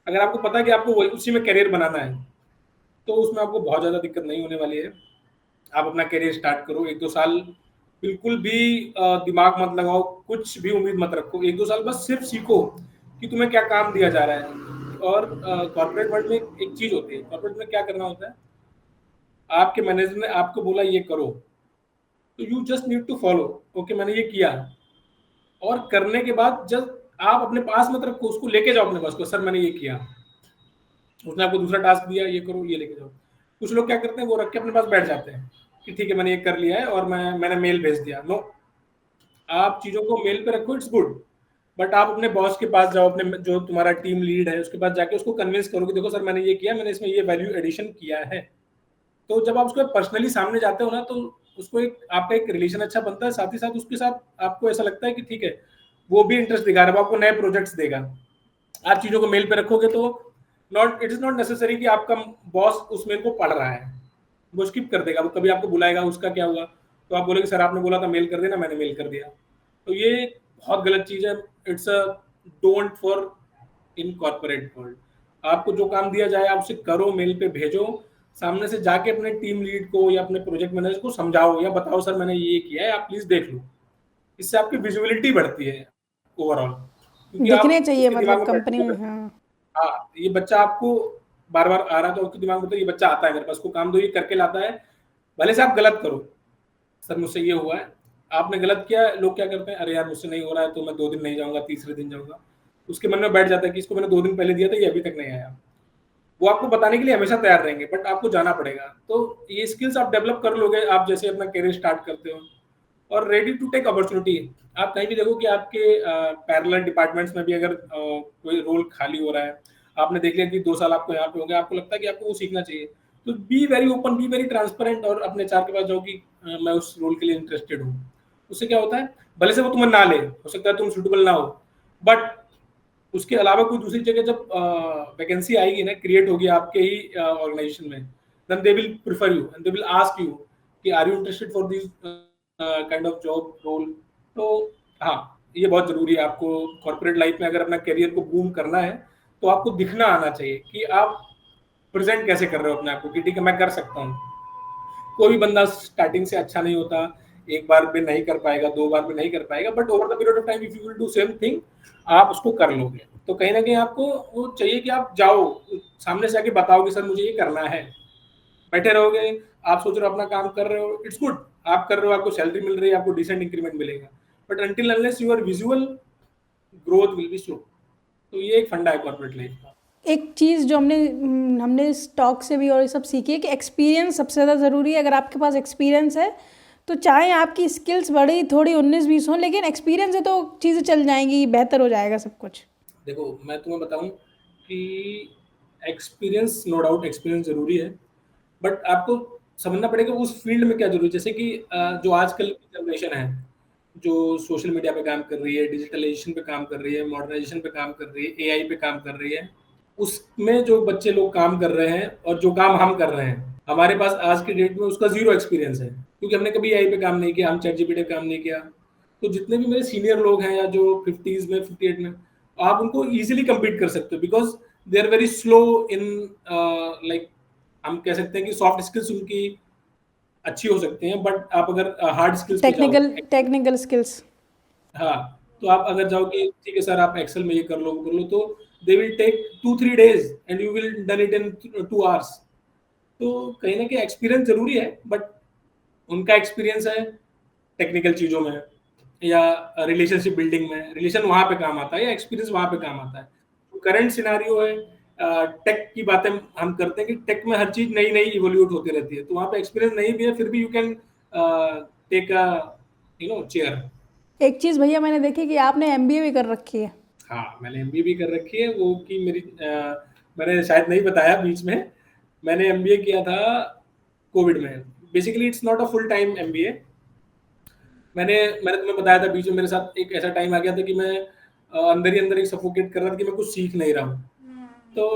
अगर आपको पता है कि आपको वही उसी में करियर बनाना है, तो उसमें आपको बहुत ज़्यादा दिक्कत नहीं होने वाली है। आप अपना करियर स्टार्ट करो, 1-2 साल बिल्कुल भी दिमाग मत लगाओ, कुछ भी उम्मीद मत रखो। 1-2 साल बस सिर्फ सीखो कि तुम्हें क्या काम दिया जा रहा है। और कॉर्पोरेट वर्ल्ड में एक चीज होती है, कॉर्पोरेट में क्या करना होता है, आपके मैनेजर ने आपको बोला ये करो, तो you just need to follow. Okay, मैंने ये किया, और करने के बाद जब आप अपने पास मत रखो, उसको लेके जाओ अपने पास को, सर मैंने ये किया, उसने आपको दूसरा टास्क दिया, ये करो, ये लेके जाओ। कुछ लोग क्या करते हैं, वो रख के अपने पास बैठ जाते हैं कि ठीक है मैंने ये कर लिया है और मैंने मेल भेज दिया। नो, आप चीजों को मेल पे रखो, इट्स गुड, बट आप अपने बॉस के पास जाओ, अपने जो तुम्हारा टीम लीड है उसके पास जाके उसको कन्विंस करो कि देखो सर मैंने ये किया, मैंने इसमें ये वैल्यू एडिशन किया है। तो जब आप उसको पर्सनली सामने जाते हो ना, तो उसको आपका एक रिलेशन अच्छा बनता है, साथ ही साथ उसके साथ आपको ऐसा लगता है कि ठीक है वो भी इंटरेस्ट दिखा रहा है, वो आपको नए प्रोजेक्ट्स देगा। आप चीजों को मेल पे रखोगे तो इट इज नॉट नेसेसरी कि आपका बॉस उस मेल को पढ़ रहा है, वो स्किप कर देगा। वो कभी आपको बुलाएगा, उसका क्या हुआ, तो आप बोलोगे सर आपने बोला था मेल कर देना, मैंने मेल कर दिया। तो ये बहुत गलत चीज है। It's a don't for in corporate world. आपको जो काम दिया जाए आप उसे करो, मेल पे भेजो, सामने से जाके अपने टीम लीड को या अपने प्रोजेक्ट मैनेजर को समझाओ या बताओ सर मैंने ये किया है, आप प्लीज देख लो। इससे आपकी विजिबिलिटी बढ़ती है ओवरऑल, क्योंकि दिखने आप चाहिए उसके दिमाग मतलब में कंपनी में, बैठोगे। हाँ। हाँ, ये बच्चा आपको बार बार आ रहा, तो आपके दिमाग में तो ये बच्चा आता है मेरे पास, को काम दो, ये करके लाता है, भले से आप गलत करो, सर मुझसे ये हुआ है, आपने गलत किया। लोग क्या करते हैं, अरे यार मुझसे नहीं हो रहा है तो मैं 2 दिन नहीं जाऊंगा, तीसरे दिन जाऊंगा। उसके मन में बैठ जाता है कि इसको मैंने 2 दिन पहले दिया था, ये अभी तक नहीं आया। वो आपको बताने के लिए हमेशा तैयार रहेंगे, बट आपको जाना पड़ेगा। तो ये स्किल्स आप डेवलप कर लोगे, आप जैसे अपना करियर स्टार्ट करते हो, और रेडी टू टेक अपॉर्चुनिटी। आप कहीं भी देखो कि आपके पैरेलल डिपार्टमेंट्स में भी अगर कोई रोल खाली हो रहा है, आपने देख लिया कि 2 साल आपको यहाँ पे होंगे, आपको लगता है कि आपको वो सीखना चाहिए, तो be very open, be very transparent, और अपने एचआर के पास जाओ कि मैं उस रोल के लिए इंटरेस्टेड हूँ। उससे क्या होता है, भले से वो तुम्हें ना ले, हो सकता है तुम सुटेबल ना हो, बट उसके अलावा कोई दूसरी जगह जब वैकेंसी आएगी ना, क्रिएट होगी आपके ही ऑर्गेनाइजेशन में, then they will prefer you and they will ask you कि are you interested for this kind of job role. तो हाँ, ये बहुत जरूरी है। आपको कॉर्पोरेट लाइफ में अगर अपना करियर को बूम करना है तो आपको दिखना आना चाहिए कि आप प्रेजेंट कैसे कर रहे हो अपने आप को, कि ठीक है मैं कर सकता हूँ। कोई भी बंदा स्टार्टिंग से अच्छा नहीं होता, एक बार में नहीं कर पाएगा, दो बार में नहीं कर पाएगा, but over the period of time if you will do same thing, आप उसको कर लोगे। तो कहीं ना कहीं आपको वो चाहिए कि आप जाओ सामने से आके बताओ कि सर मुझे ये करना है। बैठे रहोगे, आप सोच रहे हो अपना काम कर रहे हो, इट्स गुड, आप कर रहे हो, आपको सैलरी मिल रही है, आपको डिसेंट इंक्रीमेंट मिलेगा, but until unless your visual growth will be slow. तो ये एक फंडा है कॉर्पोरेट लाइफ का। एक चीज़ जो हमने इस टॉक से भी और ये सब सीखी है कि एक्सपीरियंस सबसे ज़्यादा ज़रूरी है। अगर आपके पास एक्सपीरियंस है तो चाहे आपकी स्किल्स बड़ी थोड़ी 19-20 हों, लेकिन एक्सपीरियंस है तो चीज़ें चल जाएंगी, बेहतर हो जाएगा सब कुछ। देखो मैं तुम्हें बताऊं कि एक्सपीरियंस, नो डाउट एक्सपीरियंस जरूरी है, बट आपको समझना पड़ेगा उस फील्ड में क्या जरूरी है। जैसे कि जो आजकल की जनरेशन है, जो सोशल मीडिया पे काम कर रही है, डिजिटलाइजेशन पे काम कर रही है, मॉडर्नाइजेशन पे काम कर रही है, एआई पे काम कर रही है, उसमें जो बच्चे लोग काम कर रहे हैं और जो काम हम कर रहे हैं, हमारे पास आज की डेट में उसका जीरो एक्सपीरियंस है, क्योंकि हमने कभी एआई पे काम नहीं किया, हम चैट जीपीटी पे काम नहीं किया। तो जितने भी मेरे सीनियर लोग हैं या जो 50s में 58 में, आप उनको इजीली कम्पीट कर सकते हो, because they are very slow in, like हम कह सकते हैं कि सॉफ्ट स्किल्स उनकी अच्छी हो सकती हैं, बट आप अगर हार्ड स्किल्स पे जाओ, टेक्निकल स्किल्स। हाँ, तो आप अगर जाओ कि ठीक है सर आप एक्सेल में ये कर लो, तो they will take 2-3 days and you will done it in 2 hours। तो कहीं ना कहीं एक्सपीरियंस जरूरी है, बट उनका एक्सपीरियंस है टेक्निकल चीजों में या रिलेशनशिप बिल्डिंग में, रिलेशन वहां पे काम आता है, या एक्सपीरियंस वहां पे काम आता है। तो करंट सिनारियो है, टेक की बातें हम करते हैं कि टेक में हर चीज नई नई इवोल्यूट होती रहती है, तो वहां पे एक्सपीरियंस नहीं भी है फिर भी you can take a chair. एक चीज़ भैया मैंने देखी कि आपने एमबीए भी कर रखी है। हाँ, मैंने एमबीए भी कर रखी है, वो कि मेरी मैंने शायद नहीं बताया बीच में, मैंने एमबीए किया था कोविड में। Basically it's not a full time MBA. मैंने तुम्हें बताया था बीच में मेरे साथ एक ऐसा टाइम आ गया था कि मैं अंदर ही अंदर एक सफोकेट कर रहा था कि मैं कुछ सीख नहीं रहा हूँ। तो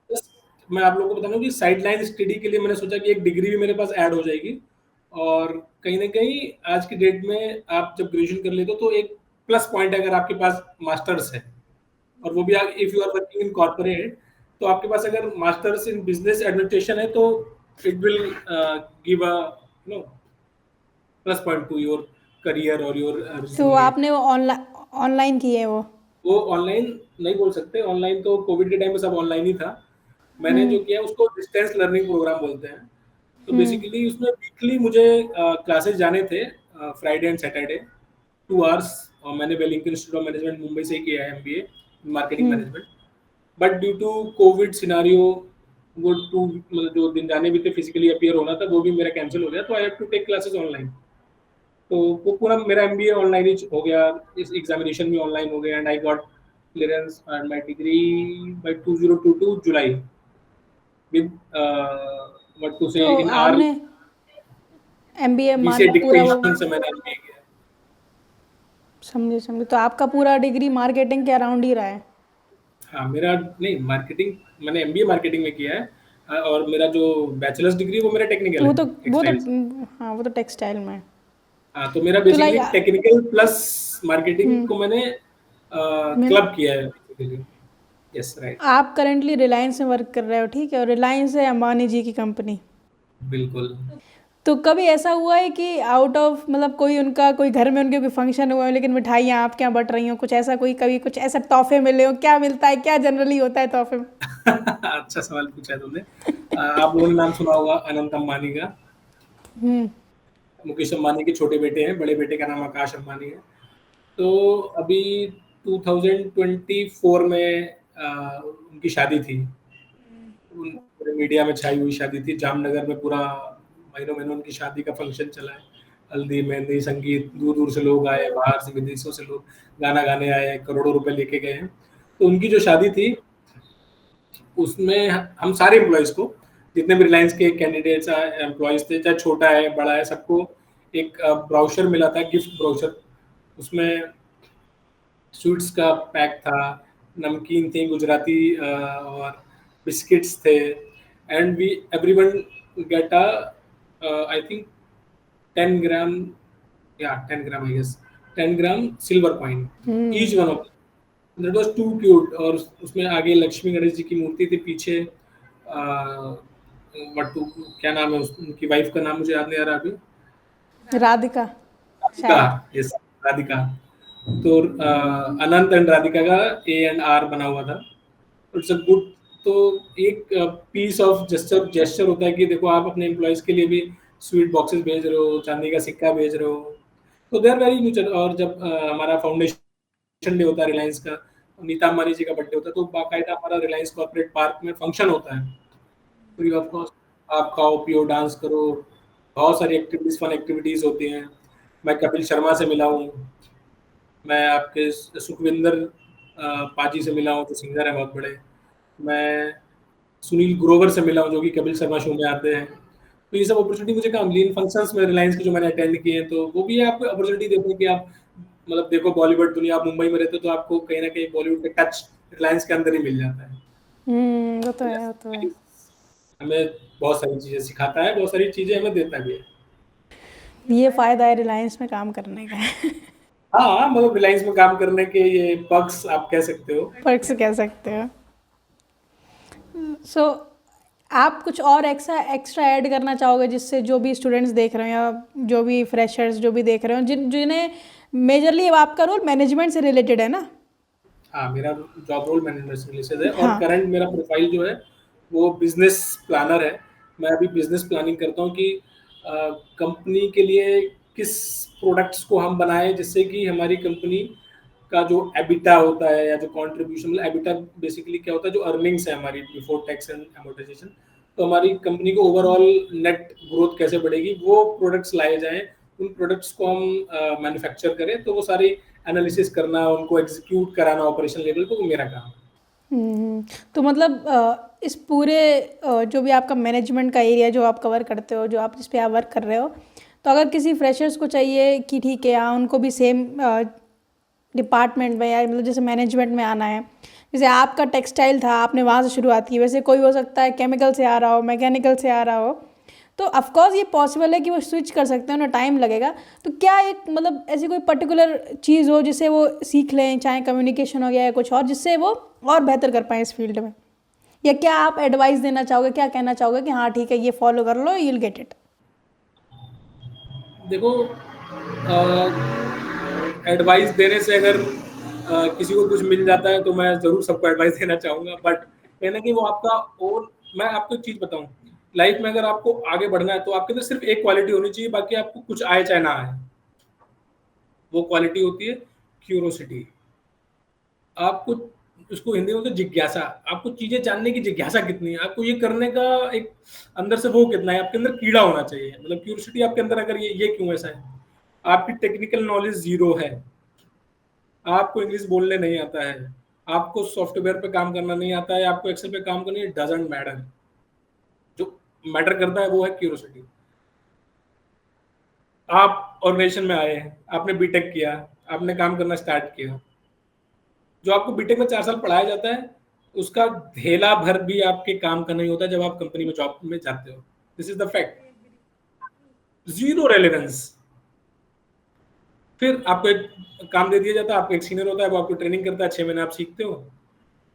बस मैं आप लोगों को बता दूं कि साइडलाइन स्टडी के लिए मैंने सोचा कि एक डिग्री भी मेरे पास ऐड हो जाएगी, और कहीं ना कहीं आज की डेट में आप जब ग्रेजुएशन कर लेते हो तो एक प्लस पॉइंट है अगर आपके पास मास्टर्स है, और वो भी if you are working in corporate, तो आपके पास अगर मास्टर्स इन बिजनेस एडमिनिस्ट्रेशन है तो it will give a plus point two your career और योर तो रिज्यूमे। आपने वो ऑनलाइन की है वो ऑनलाइन नहीं बोल सकते, ऑनलाइन तो कोविड के टाइम में सब ऑनलाइन ही था। मैंने जो किया उसको डिस्टेंस लर्निंग प्रोग्राम बोलते हैं। तो बेसिकली उसमें वीकली मुझे क्लासेस जाने थे, फ्राइडे एंड सैटरडे, 2 hours। और मैंने Wellington Institute of Management Mumbai से किया है MBA marketing management, but due to Covid scenario वो मतलब जो दिन जाने भी थे फिजिकली अपीयर होना था वो भी मेरा कैंसिल हो गया, तो I have to take classes online. तो वो पूरा मेरा एमबीए ऑनलाइन ही हो गया, इस एग्जामिनेशन भी ऑनलाइन हो गया, and I got clearance and my degree by 2022 July with what to say तो इन आवर आपने एमबीए बीसीए पूरा वो डिक्टेशन से मैंने एमबीए किया। समझे समझे, तो आपका पूरा डिग्री मार्केटिंग के अराउंड ही रहा है। हाँ, मेरा नहीं मार्केटिंग, मैंने एमबीए मार्केटिंग में किया है, और मेरा जो बैचलर्स डिग्री वो मेरा टेक्निकल तो है, वो तो टेक्सटाइल्स। हाँ, वो तो टेक्सटाइल में है। हाँ, तो मेरा तो basically like technical plus marketing को मैंने मैं क्लब किया है बेसिकली। Yes, right. आप करेंटली रिलायंस में वर्क कर रहे हो, ठीक है, और रिलायंस है अंबानी जी की कंपनी। बिल्कुल। तो कभी ऐसा हुआ है कि आउट ऑफ मतलब कोई उनका कोई घर में उनके कोई फंक्शन हुआ हो लेकिन मिठाइयाँ आपके यहाँ बट रही हो, कुछ ऐसा कोई कभी कुछ ऐसा तोहफे मिले हो? क्या मिलता है, क्या जनरली होता है तोहफे में? अच्छा सवाल पूछा है तुमने। आप लोगों ने नाम सुना होगा अनंत अंबानी का। हम्म। मुकेश अंबानी के छोटे बेटे हैं, बड़े बेटे का नाम आकाश अंबानी है। तो अभी 2024 में उनकी शादी थी, पूरे मीडिया में छाई हुई शादी थी, जामनगर में पूरा महीनों महीनों उनकी शादी का फंक्शन चला है। हल्दी मेहंदी संगीत, दूर दूर से लोग आए, बाहर से विदेशों से लोग गाना गाने आए, करोड़ों रुपए लेके गए हैं। तो उनकी जो शादी थी उसमें हम सारे एम्प्लॉयज को, जितने भी रिलायंस के कैंडिडेट्स एम्प्लॉयज थे, चाहे छोटा है बड़ा है, सबको एक ब्राउचर मिला था, गिफ्ट ब्राउचर। उसमें स्वीट्स का पैक था, नमकीन थी गुजराती, और बिस्किट्स थे। And we everyone get a I think 10 gram, या 10 gram I guess, 10 gram silver coin each one of that was too cute. और उसमें आगे लक्ष्मी गणेश जी की मूर्ति थी, पीछे वट्टू, क्या नाम है उनकी वाइफ का नाम मुझे याद नहीं आ रहा अभी, राधिका राधिका, शायद। यस राधिका। तो अनंत एंड राधिका का A&R बना हुआ था। It's a good. तो एक पीस ऑफ जेस्चर जेस्चर होता है कि देखो आप अपने एम्प्लॉयज के लिए भी स्वीट बॉक्सेस भेज रहे हो, चांदी का सिक्का भेज रहे हो, तो दे आर वेरी म्यूचुअल। और जब हमारा फाउंडेशन डे होता है रिलायंस का, नीता अंबानी जी का बर्थडे होता है, तो बाकायदा हमारा रिलायंस कॉर्पोरेट पार्क में फंक्शन होता है, फ्री ऑफ कॉस्ट। आप खाओ पियो डांस करो, बहुत सारी एक्टिविटीज, फन एक्टिविटीज होती हैं। मैं कपिल शर्मा से मिला हूँ, मैं आपके सुखविंदर पाजी से मिला हूँ जो सिंगर है बहुत बड़े, मैं सुनील ग्रोवर से मिला हूँ जो कि कपिल शर्मा शो में आते हैं। तो ये सब अपॉर्चुनिटी मुझे कहाँ मिली इन फंक्शंस में, रिलायंस के जो मैंने अटेंड किए हैं। तो वो भी आपको अपॉर्चुनिटी देते हैं कि आप मतलब देखो बॉलीवुड दुनिया, आप मुंबई में रहते हो तो आपको कहीं ना कहीं बॉलीवुड का टच रिलायंस के अंदर ही मिल जाता है। वो तो है, वो तो है। हमें बहुत सारी चीजें सिखाता है, बहुत सारी चीजें हमें देता भी है। ये फायदा है रिलायंस में काम करने का। हाँ, मतलब रिलायंस में काम करने के ये पर्क्स आप कह सकते हो। पर्क्स कह सकते हो। सो आप कुछ और एक्स्ट्रा एक्स्ट्रा ऐड करना चाहोगे जिससे जो भी स्टूडेंट्स देख रहे हैं या जो भी फ्रेशर्स जो भी देख रहे हो, जिन्हें मेजरली आपका रोल मैनेजमेंट से रिलेटेड है ना? हाँ, मेरा जॉब रोल मैनेजमेंट से रिलेटेड है, और हाँ। करंट मेरा प्रोफाइल जो है वो बिजनेस प्लानर है। मैं अभी बिजनेस प्लानिंग करता हूँ कि कंपनी के लिए किस प्रोडक्ट्स को हम बनाएं जिससे कि हमारी कंपनी का जो एबिटा होता है या जो कंट्रीब्यूशन, मतलब एबिटा बेसिकली क्या होता है, जो अर्निंग्स है हमारी बिफोर टैक्स एंड अमोर्टाइजेशन, तो हमारी कंपनी को ओवरऑल नेट ग्रोथ कैसे बढ़ेगी, वो प्रोडक्ट्स लाए जाएं, उन प्रोडक्ट्स को हम मैन्युफैक्चर करें। तो वो सारी एनालिसिस करना, उनको एग्जीक्यूट कराना ऑपरेशन लेवल पे, वो मेरा काम है। तो मतलब इस पूरे जो भी आपका मैनेजमेंट का एरिया जो आप कवर करते हो, जो आप जिस पे आप वर्क कर रहे हो, तो अगर किसी फ्रेशर्स को चाहिए कि ठीक है हाँ उनको भी सेम डिपार्टमेंट में या मतलब जैसे मैनेजमेंट में आना है, जैसे आपका टेक्सटाइल था आपने वहाँ से शुरुआत की, वैसे कोई हो सकता है केमिकल से आ रहा हो, मैकेनिकल से आ रहा हो, तो ऑफकोर्स ये पॉसिबल है कि वो स्विच कर सकते हैं, उन्हें टाइम लगेगा। तो क्या एक मतलब ऐसी कोई पर्टिकुलर चीज़ हो जिसे वो सीख लें, चाहे कम्युनिकेशन हो गया या कुछ और, जिससे वो और बेहतर कर पाएँ इस फील्ड में? या क्या आप एडवाइस देना चाहोगे, क्या कहना चाहोगे कि हाँ ठीक है ये फॉलो कर लो, यू विल गेट इट? देखो, एडवाइस देने से अगर किसी को कुछ मिल जाता है तो मैं जरूर सबको एडवाइस देना चाहूंगा, बट कहीं ना कहीं वो आपका ओन। मैं आपको एक चीज बताऊं, लाइफ में अगर आपको आगे बढ़ना है तो आपके अंदर सिर्फ एक क्वालिटी होनी चाहिए, बाकी आपको कुछ आए चाहे ना आए। वो क्वालिटी होती है क्यूरोसिटी। आपको उसको हिंदी में बोलते हैं जिज्ञासा। आपको चीजें जानने की जिज्ञासा कितनी है, आपको ये करने का एक अंदर से वो कितना है, आपके अंदर कीड़ा होना चाहिए, मतलब क्यूरियोसिटी आपके अंदर। अगर ये क्यों ऐसा है, आपकी टेक्निकल नॉलेज जीरो है, आपको इंग्लिश बोलने नहीं आता है, आपको सॉफ्टवेयर पे काम करना नहीं आता है, आपको एक्सेल पे काम करना, डजंट मैटर। जो मैटर करता है वो है क्यूरियोसिटी। आप ऑर्गेनाइजेशन में आए, आपने बीटेक किया, आपने काम करना स्टार्ट किया, जो आपको बीटेक में 4 साल पढ़ाया जाता है उसका धेला भर भी आपके काम का नहीं होता जब आप कंपनी में जॉब में जाते हो। This is the fact. Zero relevance. फिर आपको एक काम दे दिया जाता है, आपको एक सीनियर होता है, वो आपको ट्रेनिंग करता है, 6 महीने आप सीखते हो।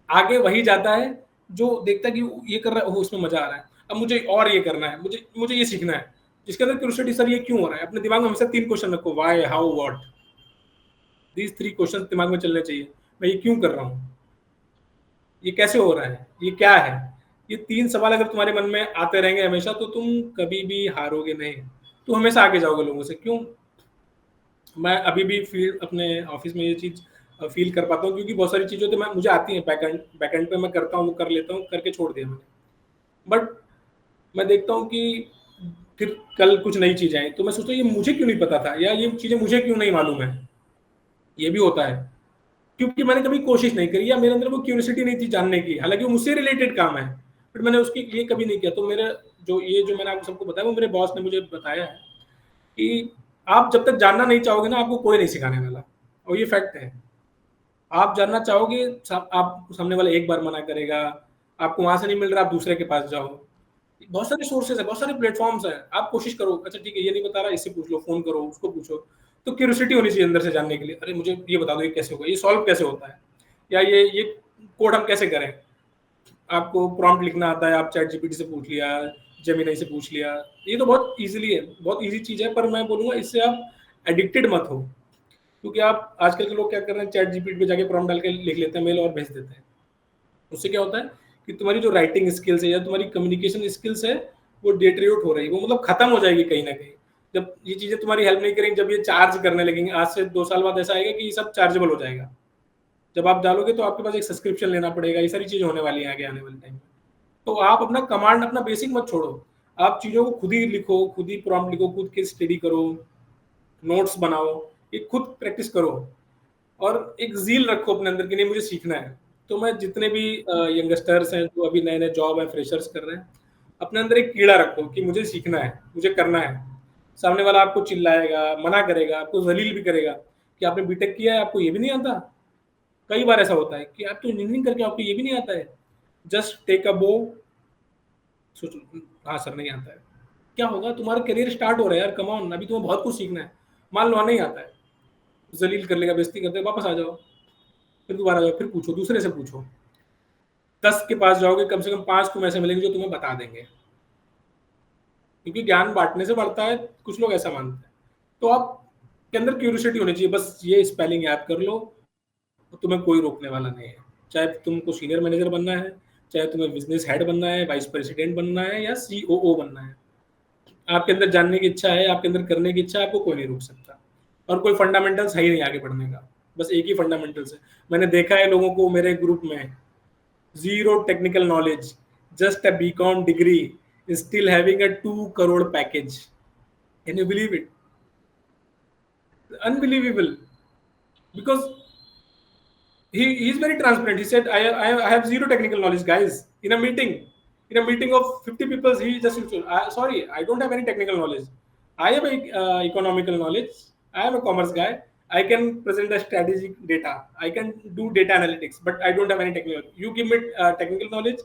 आगे वही जाता है जो देखता है कि ये कर रहा है, उसमें मजा आ रहा है, अब मुझे और ये करना है, मुझे मुझे ये सीखना है। जिसके अंदर क्यूरियोसिटी, सर ये क्यों हो रहा है, अपने दिमाग में हमेशा 3 क्वेश्चन रखो, why, how, what. These 3 question दिमाग में चलने चाहिए। मैं ये क्यों कर रहा हूँ, ये कैसे हो रहा है, ये क्या है। ये 3 सवाल अगर तुम्हारे मन में आते रहेंगे हमेशा, तो तुम कभी भी हारोगे नहीं, तुम हमेशा आगे जाओगे लोगों से। क्यों? मैं अभी भी फील्ड अपने ऑफिस में ये चीज फील कर पाता हूँ, क्योंकि बहुत सारी चीजें तो मैं मुझे आती हैं, बैकएंड पे मैं करता हूँ, वो कर लेता हूँ, करके छोड़ दिया मैंने। बट मैं देखता हूँ कि फिर कल कुछ नई चीजें आई, तो मैं सोचता हूँ ये मुझे क्यों नहीं पता था, या ये चीजें मुझे क्यों नहीं मालूम है। ये भी होता है क्योंकि मैंने कभी कोशिश नहीं करी, या मेरे अंदर वो क्यूरियोसिटी नहीं थी जानने की, हालांकि वो मुझसे रिलेटेड काम है, बट मैंने उसके लिए कभी नहीं किया। तो मेरे जो मैंने आपको सबको बताया, वो मेरे बॉस ने मुझे बताया है कि आप जब तक जानना नहीं चाहोगे ना, आपको कोई नहीं सिखाने वाला, और ये फैक्ट है। आप जानना चाहोगे, आप सामने वाला एक बार मना करेगा, आपको वहां से नहीं मिल रहा, आप दूसरे के पास जाओ। बहुत सारे सोर्सेज है, बहुत सारे प्लेटफॉर्म्स हैं, आप कोशिश करो। अच्छा ठीक है, ये नहीं बता रहा, इससे पूछ लो, फोन करो, उसको पूछो। तो क्यूरियोसिटी होनी चाहिए अंदर से जानने के लिए, अरे मुझे ये बता दो, ये कैसे होगा, ये सॉल्व कैसे होता है, या ये कोड हम कैसे करें। आपको प्रॉम्प्ट लिखना आता है, आप चैट जीपीटी से पूछ लिया, जेमिनी से पूछ लिया, ये तो बहुत इजीली है, बहुत इजी चीज है। पर मैं बोलूंगा इससे आप एडिक्टेड मत हो, क्योंकि आप आजकल के लोग क्या कर रहे हैं, चैट जीपीटी पे जाके प्रॉम्प्ट डाल के लिख लेते हैं मेल और भेज देते हैं। उससे क्या होता है कि तुम्हारी जो राइटिंग स्किल्स है या तुम्हारी कम्युनिकेशन स्किल्स है, वो डिटेरियोरेट हो रही है, वो मतलब खत्म हो जाएगी कहीं ना कहीं। जब ये चीजें तुम्हारी हेल्प नहीं करेंगी, जब ये चार्ज करने लगेंगे, आज से 2 साल बाद ऐसा आएगा कि ये सब चार्जेबल हो जाएगा। जब आप डालोगे तो आपके पास एक सब्सक्रिप्शन लेना पड़ेगा, ये सारी चीजें होने वाली हैं आगे आने वाले टाइम में। तो आप अपना कमांड, अपना बेसिक मत छोड़ो, आप चीजों को खुद ही लिखो, खुद ही प्रॉम्प्ट लिखो, खुद की स्टडी करो, नोट्स बनाओ, ये खुद प्रैक्टिस करो, और एक ज़ील रखो अपने अंदर कि नहीं मुझे सीखना है। तो मैं जितने भी यंगस्टर्स हैं जो अभी नए-नए जॉब है, फ्रेशर्स कर रहे हैं, अपने अंदर एक कीड़ा रखो कि मुझे सीखना है, मुझे करना है। सामने वाला आपको चिल्लाएगा, मना करेगा, आपको ज़लील भी करेगा कि आपने बीटेक किया है, आपको ये भी नहीं आता। कई बार ऐसा होता है कि आप तो इंजीनियरिंग करके आपको ये भी नहीं आता है। जस्ट टेक अ बो, सोचो, हाँ सर नहीं आता है। क्या होगा, तुम्हारा करियर स्टार्ट हो रहा है यार, कम ऑन, अभी तुम्हें बहुत कुछ सीखना है। मान लो नहीं आता है, ज़लील कर लेगा, बेइज्जती करते वापस आ जाओ, फिर दोबारा जाओ, फिर पूछो, दूसरे से पूछो। 10 के पास जाओगे, कम से कम 5 तुम्हें ऐसे मिलेंगे जो तुम्हें बता देंगे, क्योंकि ज्ञान बांटने से बढ़ता है, कुछ लोग ऐसा मानते हैं। तो आप के अंदर क्यूरियोसिटी होनी चाहिए, बस ये स्पेलिंग याद कर लो, तो तुम्हें कोई रोकने वाला नहीं है। चाहे तुमको सीनियर मैनेजर बनना है, चाहे तुम्हें बिजनेस हेड बनना है, वाइस प्रेसिडेंट बनना है, या सीओओ बनना है, आपके अंदर जानने की इच्छा है, आपके अंदर करने की इच्छा है, आपको कोई नहीं रोक सकता। और कोई फंडामेंटल्स है ही नहीं आगे बढ़ने का, बस एक ही फंडामेंटल्स है। मैंने देखा है लोगों को मेरे ग्रुप में, zero technical knowledge, just a BCom degree, is still having a 2 crore package. Can you believe it? Unbelievable. Because he's very transparent. He said, I have zero technical knowledge, guys. In a meeting of 50 people, he just sorry, I don't have any technical knowledge. I have economical knowledge. I am a commerce guy. I can present the strategic data. I can do data analytics, but I don't have any technical. You give me technical knowledge,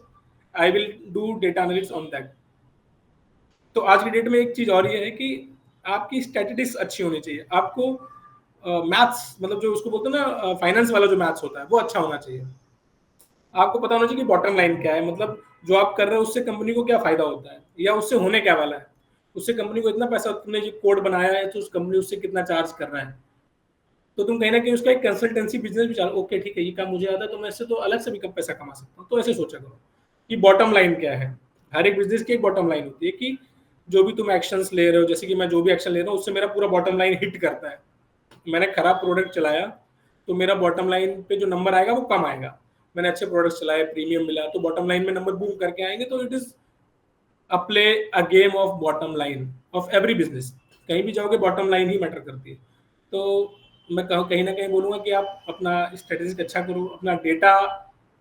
I will do data analytics on that. तो आज की date में एक चीज और ये है कि आपकी स्टैटिस्टिक्स अच्छी होनी चाहिए, आपको मैथ्स, मतलब जो उसको बोलते हैं ना, फाइनेंस वाला जो मैथ्स होता है वो अच्छा होना चाहिए। आपको पता होना चाहिए कि बॉटम लाइन क्या है, मतलब जो आप कर रहे हो उससे कंपनी को क्या फायदा होता है, या उससे होने क्या वाला है। उससे कंपनी को इतना पैसा, तुमने जो कोड बनाया है तो उस कंपनी उससे कितना चार्ज कर रहा है। तो तुम कहीं ना कहीं उसका एक कंसल्टेंसी बिजनेस भी चालू, ओके ठीक है, ये काम मुझे आता है तो मैं इससे तो अलग से भी कम पैसा कमा सकता हूँ। तो ऐसे सोचा करो कि बॉटम लाइन क्या है। हर एक बिजनेस की एक बॉटम लाइन होती है कि जो भी तुम एक्शंस ले रहे हो, जैसे कि मैं जो भी एक्शन ले रहा हूँ उससे मेरा पूरा बॉटम लाइन हिट करता है। मैंने खराब प्रोडक्ट चलाया तो मेरा बॉटम लाइन पे जो नंबर आएगा वो कम आएगा। मैंने अच्छे प्रोडक्ट्स चलाए, प्रीमियम मिला, तो बॉटम लाइन में नंबर बूम करके आएंगे। तो it is a play a game of bottom line of every business. कहीं भी जाओगे बॉटम लाइन ही मैटर करती है। तो मैं कहीं ना कहीं बोलूंगा कि आप अपना स्ट्रेटेजिक अच्छा करो, अपना डेटा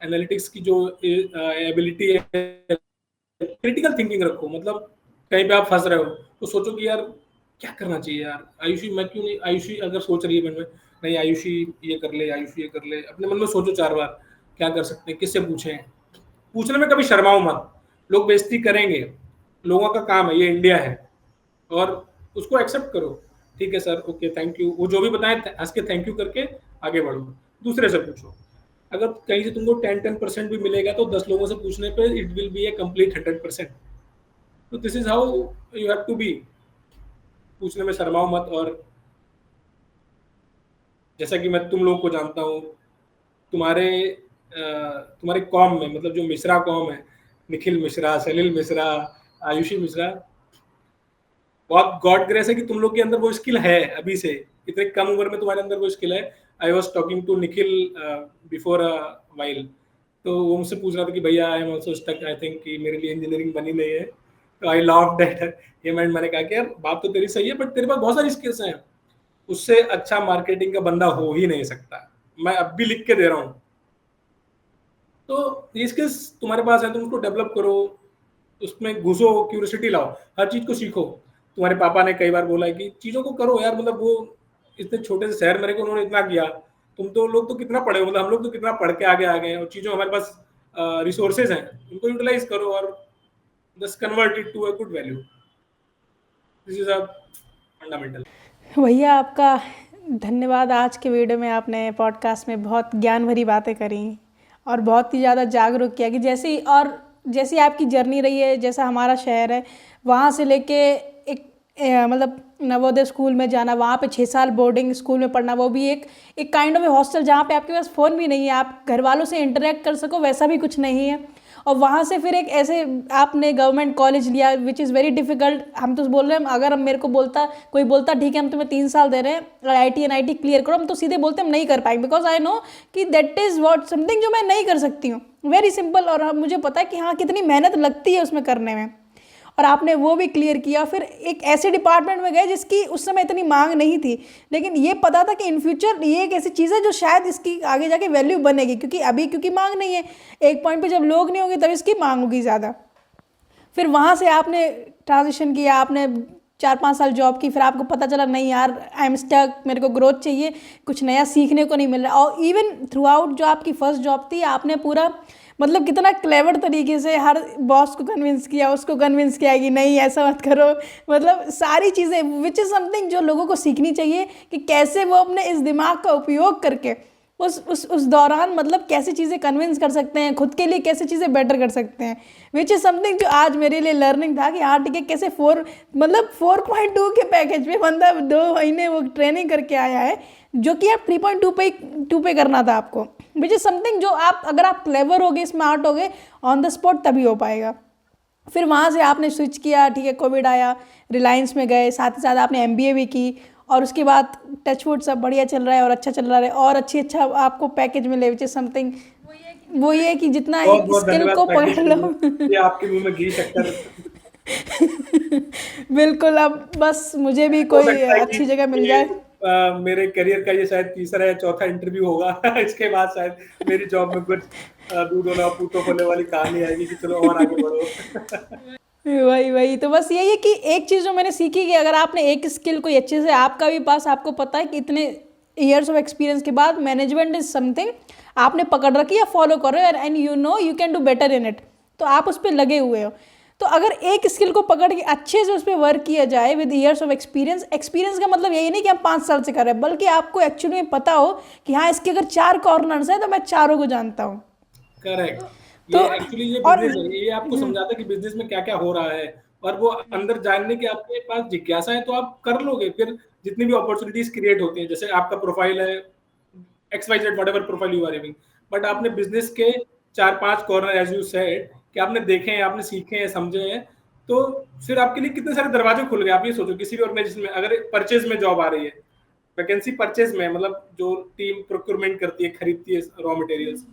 एनालिटिक्स की जो एबिलिटी है, क्रिटिकल थिंकिंग रखो। मतलब कहीं पे आप फंस रहे हो तो सोचो कि यार क्या करना चाहिए यार, आयुषी मैं क्यों नहीं, आयुषी अगर सोच रही है मन में, नहीं आयुषी ये कर ले, आयुषी ये कर ले, अपने मन में सोचो 4 बार क्या कर सकते हैं, किससे पूछें। पूछने में कभी शर्माओ मत, लोग बेइज्जती करेंगे, लोगों का काम है, ये इंडिया है, और उसको एक्सेप्ट करो। ठीक है सर, ओके थैंक यू, वो जो भी बताएं हंस के थैंक यू करके आगे बढ़ो, दूसरे से पूछो। अगर कहीं से तुमको 10% भी मिलेगा तो 10 लोगों से पूछने पे it will be a complete 100%। तो this is how you have to be. पूछने में शर्माओ मत। और जैसा कि मैं तुम लोग को जानता हूँ, तुम्हारे तुम्हारे कॉम में, मतलब जो मिश्रा कॉम है, निखिल मिश्रा, सलील मिश्रा, आयुषी मिश्रा, बहुत गॉड ग्रेस है कि तुम लोग के अंदर वो स्किल है अभी से, इतने कम उम्र में तुम्हारे अंदर वो स्किल है। I was talking to Nikhil before a while, तो वो मुझसे पूछ रहा था कि भैया I am also stuck, I think कि मेरे लिए इंजीनियरिंग बनी नहीं है। तो आई लव दैट। ये मैंने कहा कि यार बात तो तेरी सही है, बट तेरे पास बहुत सारी स्किल्स हैं, उससे अच्छा मार्केटिंग का बंदा हो ही नहीं सकता। मैं अब भी लिख के दे रहा हूँ। तो ये स्किल्स तुम्हारे पास है, तुम उसको डेवलप करो, उसमें घुसो, क्यूरियोसिटी लाओ, हर चीज को सीखो। तुम्हारे पापा ने कई बार बोला है कि चीज़ों को करो यार, मतलब वो इतने छोटे से शहर में रह के उन्होंने इतना किया, तुम तो लोग तो कितना पढ़े हो, मतलब हम लोग तो कितना पढ़ के आगे आ गए हैं, और चीज़ों हमारे पास रिसोर्सेज हैं, उनको यूटिलाइज करो और just convert it to a good value. This is a fundamental. भैया आपका धन्यवाद। आज के वीडियो में आपने पॉडकास्ट में बहुत ज्ञान भरी बातें करी और बहुत ही ज़्यादा जागरूक किया कि जैसी और जैसी आपकी जर्नी रही है, जैसा हमारा शहर है, वहाँ से लेके एक मतलब नवोदय स्कूल में जाना, वहाँ पे 6 साल बोर्डिंग स्कूल में पढ़ना, वो भी एक काइंड ऑफ हॉस्टल जहाँ पे आपके पास फ़ोन भी नहीं है, आप घर वालों से इंटरेक्ट कर सको वैसा भी कुछ नहीं है। और वहाँ से फिर एक ऐसे आपने गवर्नमेंट कॉलेज लिया विच इज़ वेरी डिफिकल्ट। हम तो बोल रहे हैं, अगर हम मेरे को बोलता कोई बोलता ठीक है हम तुम्हें 3 साल दे रहे हैं IIT NIT क्लियर करो, हम तो सीधे बोलते हम नहीं कर पाएंगे, बिकॉज आई नो कि दैट इज़ वॉट समथिंग जो मैं नहीं कर सकती हूँ, वेरी सिंपल। और मुझे पता है कि हाँ कितनी मेहनत लगती है उसमें करने में, और आपने वो भी क्लियर किया। फिर एक ऐसे डिपार्टमेंट में गए जिसकी उस समय इतनी मांग नहीं थी, लेकिन ये पता था कि इन फ्यूचर ये एक ऐसी चीज़ है जो शायद इसकी आगे जाके वैल्यू बनेगी, क्योंकि अभी क्योंकि मांग नहीं है, एक पॉइंट पे जब लोग नहीं होंगे तब इसकी मांग होगी ज़्यादा। फिर वहाँ से आपने ट्रांजिशन किया, आपने 4-5 साल जॉब की, फिर आपको पता चला नहीं यार आई एम स्टक, मेरे को ग्रोथ चाहिए, कुछ नया सीखने को नहीं मिल रहा। और इवन थ्रू आउट जो आपकी फर्स्ट जॉब थी, आपने पूरा मतलब कितना क्लेवर तरीके से हर बॉस को कन्विंस किया, उसको कन्विंस किया कि नहीं ऐसा मत करो, मतलब सारी चीज़ें विच इज़ समथिंग जो लोगों को सीखनी चाहिए कि कैसे वो अपने इस दिमाग का उपयोग करके उस दौरान मतलब कैसी चीज़ें कन्विंस कर सकते हैं, खुद के लिए कैसे चीज़ें बेटर कर सकते हैं, विच इज़ समथिंग जो आज मेरे लिए लर्निंग था कि हाँ ठीक है कैसे 4.2 के पैकेज पे बंदा 2 महीने वो ट्रेनिंग करके आया है, जो कि आप 3.2 पे करना था आपको, विच इज़ समथिंग जो आप अगर आप क्लेवर हो गए, स्मार्ट हो गए, ऑन द स्पॉट तभी हो पाएगा। फिर वहाँ से आपने स्विच किया, ठीक है कोविड आया, रिलायंस में गए, साथ ही साथ आपने MBA भी की, और उसके बाद टचवुड सब बढ़िया चल रहा है और अच्छा चल रहा है, और अच्छा आपको पैकेज मिले विच इज समथिंग, वो ये है कि जितना बहुत एक बहुत स्किल धन्यवाद को पैकेज पकड़ के लिए, लो। ये आपके मुंह में घी शक्कर। बिल्कुल, अब बस मुझे भी हो कोई सकता है कि अच्छी जगह मिल ये जाए। मेरे करियर का ये शायद तीसरा या चौथा इंटरव्यू होगा। इसके बाद शायद मेरी जॉब में कुछ दूध वाला पूतो खोले वाली कहानी आएगी कि चलो और आगे बढ़ो। वही वही तो बस यही है कि एक चीज़ जो मैंने सीखी कि अगर आपने एक स्किल कोई अच्छे से आपका भी पास आपको पता है कि इतने ईयर्स ऑफ एक्सपीरियंस के बाद मैनेजमेंट इज समथिंग आपने पकड़ रखी या फॉलो करो and you know you can do better in it, तो आप उस पर लगे हुए हो। तो अगर एक स्किल को पकड़ के अच्छे से उस पर वर्क किया जाए with years of experience, experience का मतलब यही नहीं कि हम 5 साल से कर रहे हैं, बल्कि आपको एक्चुअली में पता हो कि हाँ इसके अगर 4 कॉर्नर्स हैं तो मैं चारों को जानता हूँ। करेक्ट। तो ये एक्चुअली ये और बिजनेस है, ये आपको समझाता है कि बिजनेस में क्या क्या हो रहा है, और वो अंदर जानने की आपके पास जिज्ञासा है तो आप कर लोगे। फिर जितनी भी अपॉर्चुनिटीज क्रिएट होती हैं, जैसे आपका प्रोफाइल है XYZ whatever profile you are having, but आपने बिजनेस के 4-5 कॉर्नर एज यू सेड कि आपने देखे हैं, आपने सीखे हैं, समझे हैं, तो फिर आपके लिए कितने सारे दरवाजे खुल गए। आप ये सोचो किसी भी ऑर्गेनाइजेशन में अगर परचेज में जॉब आ रही है, वैकेंसी परचेज में, मतलब जो टीम प्रोक्योरमेंट करती है, खरीदती है रॉ मटेरियल्स,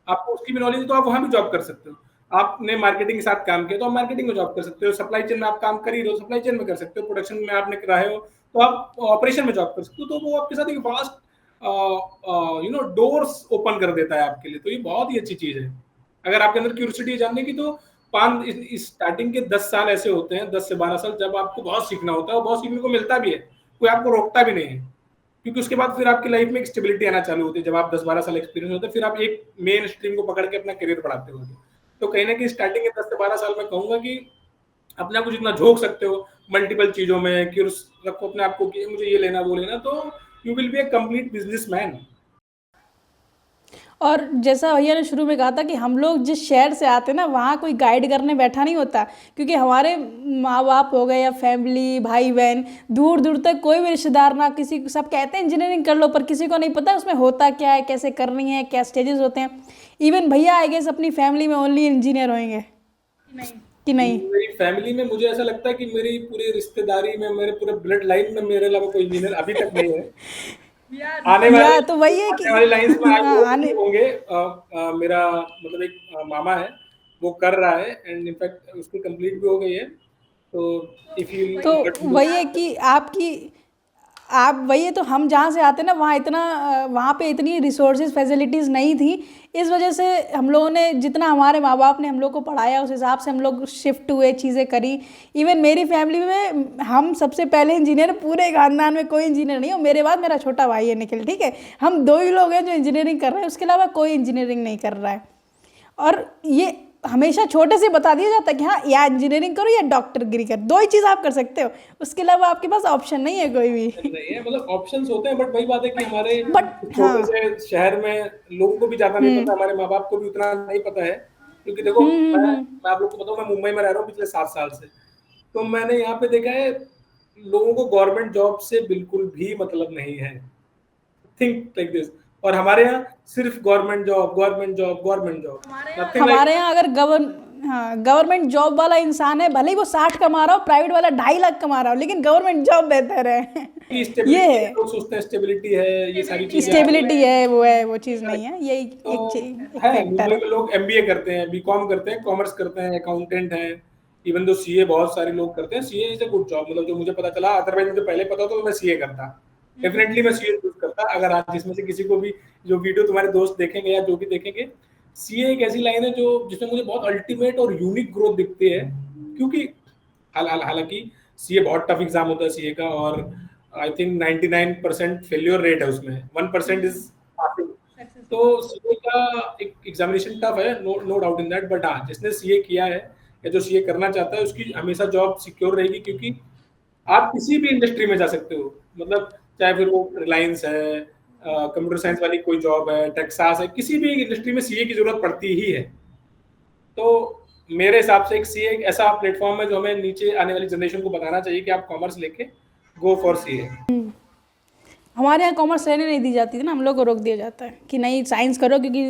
आपको उसकी भी नॉलेज है तो आप वहां भी जॉब कर सकते हो। आपने मार्केटिंग के साथ काम किया तो आप मार्केटिंग में जॉब कर सकते हो, सप्लाई चेन में आप काम कर ही रहे हो, सप्लाई चेन में कर सकते हो, प्रोडक्शन में आपने रहे हो तो आप ऑपरेशन में जॉब कर सकते हो। तो वो आपके साथ एक वास्ट डोर्स ओपन कर देता है आपके लिए, तो ये बहुत ही अच्छी चीज है। अगर आपके अंदर क्यूरियोसिटी है जानने की, तो पांच स्टार्टिंग के 10 साल ऐसे होते हैं, 10 से 12 साल, जब आपको बहुत सीखना होता है और बहुत सीखने को मिलता भी है, कोई आपको रोकता भी नहीं है, क्योंकि उसके बाद फिर आपकी लाइफ में एक स्टेबिलिटी आना चालू होती है। जब आप 10-12 साल एक्सपीरियंस होते हैं, फिर आप एक मेन स्ट्रीम को पकड़ के अपना करियर बढ़ाते हो। तो कहीं ना कहीं स्टार्टिंग के 10 से 12 साल में कहूंगा कि अपने आप को जितना झोंक सकते हो मल्टीपल चीजों में, क्यूरियस रखो अपने आप को कि मुझे ये लेना वो लेना, तो you will be a complete businessman. और जैसा भैया ने शुरू में कहा था कि हम लोग जिस शहर से आते हैं ना वहाँ कोई गाइड करने बैठा नहीं होता, क्योंकि हमारे माँ बाप हो गए या फैमिली भाई बहन दूर दूर तक कोई भी रिश्तेदार ना किसी, सब कहते हैं इंजीनियरिंग कर लो, पर किसी को नहीं पता उसमें होता क्या है, कैसे करनी है, क्या स्टेजेस होते हैं। इवन भैया आई गेस अपनी फैमिली में ओनली इंजीनियर होंगे कि नहीं? मेरी फैमिली में मुझे ऐसा लगता है कि मेरी पूरी रिश्तेदारी में, मेरे पूरे ब्लड लाइन में मेरे अलावा कोई इंजीनियर अभी तक नहीं है। या तो वही है कि आने वाली लाइंस में आई हाँ होप आने, कि होंगे। मेरा मतलब एक मामा है, वो कर रहा है, एंड इनफैक्ट उसकी कंप्लीट भी हो गई है। तो इफ यू तो वही है कि आपकी आप वही है, तो हम जहाँ से आते हैं ना वहाँ पे इतनी रिसोर्सेज फैसिलिटीज़ नहीं थी। इस वजह से हम लोगों ने जितना हमारे माँ बाप ने हम लोग को पढ़ाया उस हिसाब से हम लोग शिफ्ट हुए, चीज़ें करी। इवन मेरी फैमिली में हम सबसे पहले इंजीनियर, पूरे खानदान में कोई इंजीनियर नहीं है। मेरे बाद मेरा छोटा भाई है निखिल, ठीक है, हम दो ही लोग हैं जो इंजीनियरिंग कर रहे हैं, उसके अलावा कोई इंजीनियरिंग नहीं कर रहा है। और ये हमेशा छोटे से बता दिया जाता है कि हाँ या इंजीनियरिंग करो या डॉक्टरगिरी करो, दो ही चीज़ आप कर सकते हो, उसके अलावा आपके पास ऑप्शन नहीं है कोई भी। नहीं है, मतलब ऑप्शंस होते हैं, बट वही बात है कि हमारे बट छोटे हाँ। से शहर में लोगों को भी ज़्यादा नहीं हम्म पता, हमारे माँ बाप को भी उतना नहीं पता है। क्योंकि देखो, हम्म हम्म मैं हम्म। मैं आप लोग को बताऊँ, मैं मुंबई में रह रहा हूँ पिछले 7 साल से। तो मैंने यहाँ पे देखा है, लोगों को गवर्नमेंट जॉब से बिल्कुल भी मतलब नहीं है। Think like this. और हमारे यहाँ सिर्फ government job, government job, government job, nothing like हमारे यहाँ अगर गवर्नमेंट जॉब वाला इंसान है, भले ही वो 60 कमा रहा हो, प्राइवेट वाला 2.5 लाख कमा रहा हो, लेकिन गवर्नमेंट जॉब बेहतर है। कि ये स्टेबिलिटी है, है, लोग सोचते हैं स्टेबिलिटी है, ये सारी चीजें आ रही स्टेबिलिटी है, वो चीज़ हैं। नहीं है, यही तो एक है, फैक्टर मुंबई है। में लोग एमबीए करते हैं, बीकॉम करते हैं, कॉमर्स करते हैं, अकाउंटेंट हैं। इवन दो सीए बहुत सारे लोग करते हैं। CA is a good job, मतलब जो मुझे पता चला, अदरवाइज मुझे पहले पता होता तो मैं सीए करता। डेफिनेटली मैं सीए चूज करता। अगर आज जिसमें से किसी को भी, जो वीडियो तुम्हारे दोस्त देखेंगे या जो भी देखेंगे, सीए एक ऐसी लाइन है जो जिसमें मुझे बहुत अल्टीमेट और यूनिक ग्रोथ दिखती है। क्योंकि हालांकि सीए बहुत टफ एग्जाम होता है सीए का, और आई थिंक 99% फेल्योर रेट है उसमें, 1% इज पासिंग। तो सीए का एक एग्जामिनेशन टफ है, no no doubt in that. But हाँ, जिसने सीए किया है या जो सीए करना चाहता है, उसकी हमेशा जॉब सिक्योर रहेगी। क्योंकि आप किसी भी इंडस्ट्री में जा सकते हो, मतलब चाहे फिर वो रिलायंस है, कंप्यूटर साइंस वाली कोई जॉब है, टेक्सास है, किसी भी इंडस्ट्री में सीए की जरूरत पड़ती ही है। तो मेरे हिसाब से एक सीए एक ऐसा प्लेटफॉर्म है जो हमें नीचे आने वाली जनरेशन को बताना चाहिए कि आप कॉमर्स लेके गो फॉर सीए। हमारे यहाँ कॉमर्स लेने नहीं दी जाती थी ना, हम लोग को रोक दिया जाता है कि नहीं साइंस करो, क्योंकि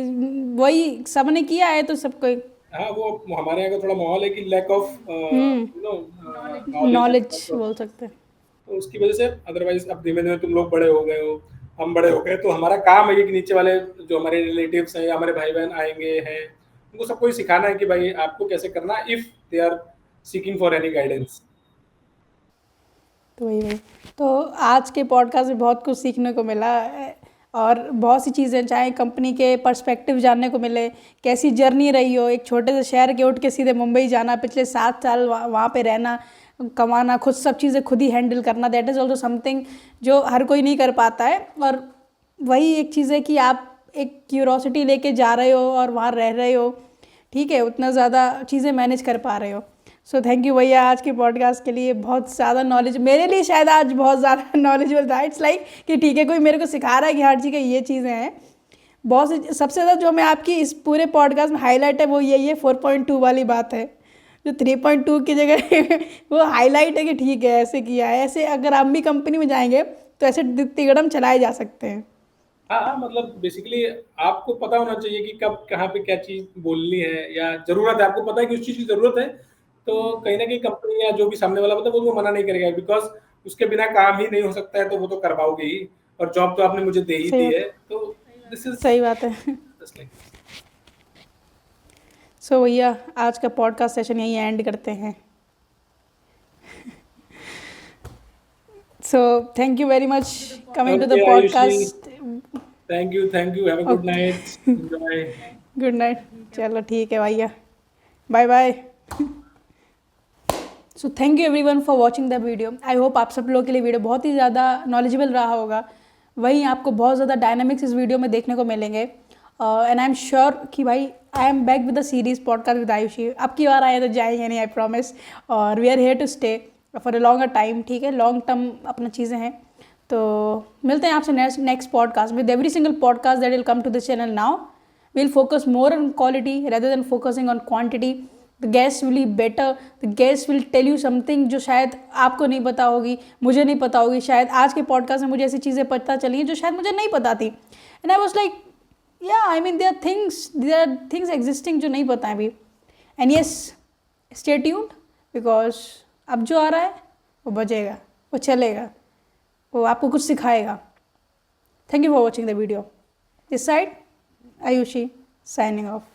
वही सबने किया है तो सबको। हाँ, वो हमारे यहाँ का थोड़ा माहौल है कि lack of hmm no knowledge. Knowledge बोल सकते हैं। तो उसकी वजह से, अदरवाइज अब धीमे धीमे तुम लोग बड़े हो गए हो, हम बड़े हो गए, तो हमारा काम है कि नीचे वाले जो हमारे रिलेटिव्स हैं या हमारे भाई बहन आएंगे हैं, उनको सबको ही सिखाना है कि भाई आपको कैसे करना, if they are seeking for any guidance. तो वही तो आज के पॉडकास्ट में बहुत कुछ सीखने को मिला और बहुत सी चीज़ें, चाहे कंपनी के पर्सपेक्टिव जानने को मिले, कैसी जर्नी रही हो, एक छोटे से शहर के उठ के सीधे मुंबई जाना, पिछले 7 साल वहाँ पे रहना, कमाना, खुद सब चीज़ें खुद ही हैंडल करना, दैट इज़ ऑल्सो समथिंग जो हर कोई नहीं कर पाता है। और वही एक चीज़ है कि आप एक क्यूरोसिटी लेके जा रहे हो और वहाँ रह रहे हो, ठीक है, उतना ज़्यादा चीज़ें मैनेज कर पा रहे हो। सो थैंक यू भैया आज के पॉडकास्ट के लिए। बहुत ज़्यादा नॉलेज मेरे लिए शायद आज बहुत ज़्यादा नॉलेजेबल था। इट्स लाइक कि ठीक है, कोई मेरे को सिखा रहा है कि हर चीज़ ये चीज़ें हैं। बहुत सी सबसे ज़्यादा जो मैं आपकी इस पूरे पॉडकास्ट में हाईलाइट है वो यही है, 4.2 वाली बात है, जो 3.2 की जगह वो हाईलाइट है कि ठीक है ऐसे किया है। ऐसे अगर आप भी कंपनी में जाएंगे तो ऐसे तिगड़म चलाए जा सकते हैं। हाँ हाँ, मतलब बेसिकली आपको पता होना चाहिए कि कब कहाँ पे क्या चीज बोलनी है या जरूरत है। आपको पता है कि उस चीज की जरूरत है, तो कहीं ना कहीं कंपनी या जो भी सामने वाला होता है वो मना नहीं करेगा, बिकॉज उसके बिना काम ही नहीं हो सकता है, तो वो तो करवाओगे ही। और जॉब तो आपने मुझे दे ही सही दी बात, है, तो दिस इज सही बात है। Just like. सो भैया आज का पॉडकास्ट सेशन यहीं एंड करते हैं। So thank you very much coming to the okay Ayushi, podcast. Thank you, thank you, have a good night, enjoy. Good night. चलो ठीक है भैया, bye bye. So thank you everyone for watching the video. I hope आप सब लोगों के लिए video बहुत ही ज़्यादा नॉलेजेबल रहा होगा। वहीं आपको बहुत ज़्यादा डायनामिक्स इस वीडियो में देखने को मिलेंगे। एंड आई एम श्योर कि भाई I am back with the series podcast with Ayushi. अब की बार आए तो जाएंगे नहीं, आई प्रॉमिस। और we are here to stay for a longer time, ठीक है, लॉन्ग टर्म अपना चीज़ें हैं। तो मिलते हैं आपसे next podcast with every single podcast that will come to this channel now. We'll focus more on quality rather than focusing on quantity. The guest will be better. The guest will tell you something जो शायद आपको नहीं पता होगी, मुझे नहीं पता होगी। शायद आज के पॉडकास्ट में मुझे ऐसी चीज़ें पता चली हैं जो शायद मुझे नहीं पता थी। And I was like yeah, I mean there are things existing जो नहीं पता है अभी। And yes, stay tuned because अब जो आ रहा है वो बजेगा, वो चलेगा, वो आपको कुछ सिखाएगा। Thank you for watching the video. This side Ayushi signing off.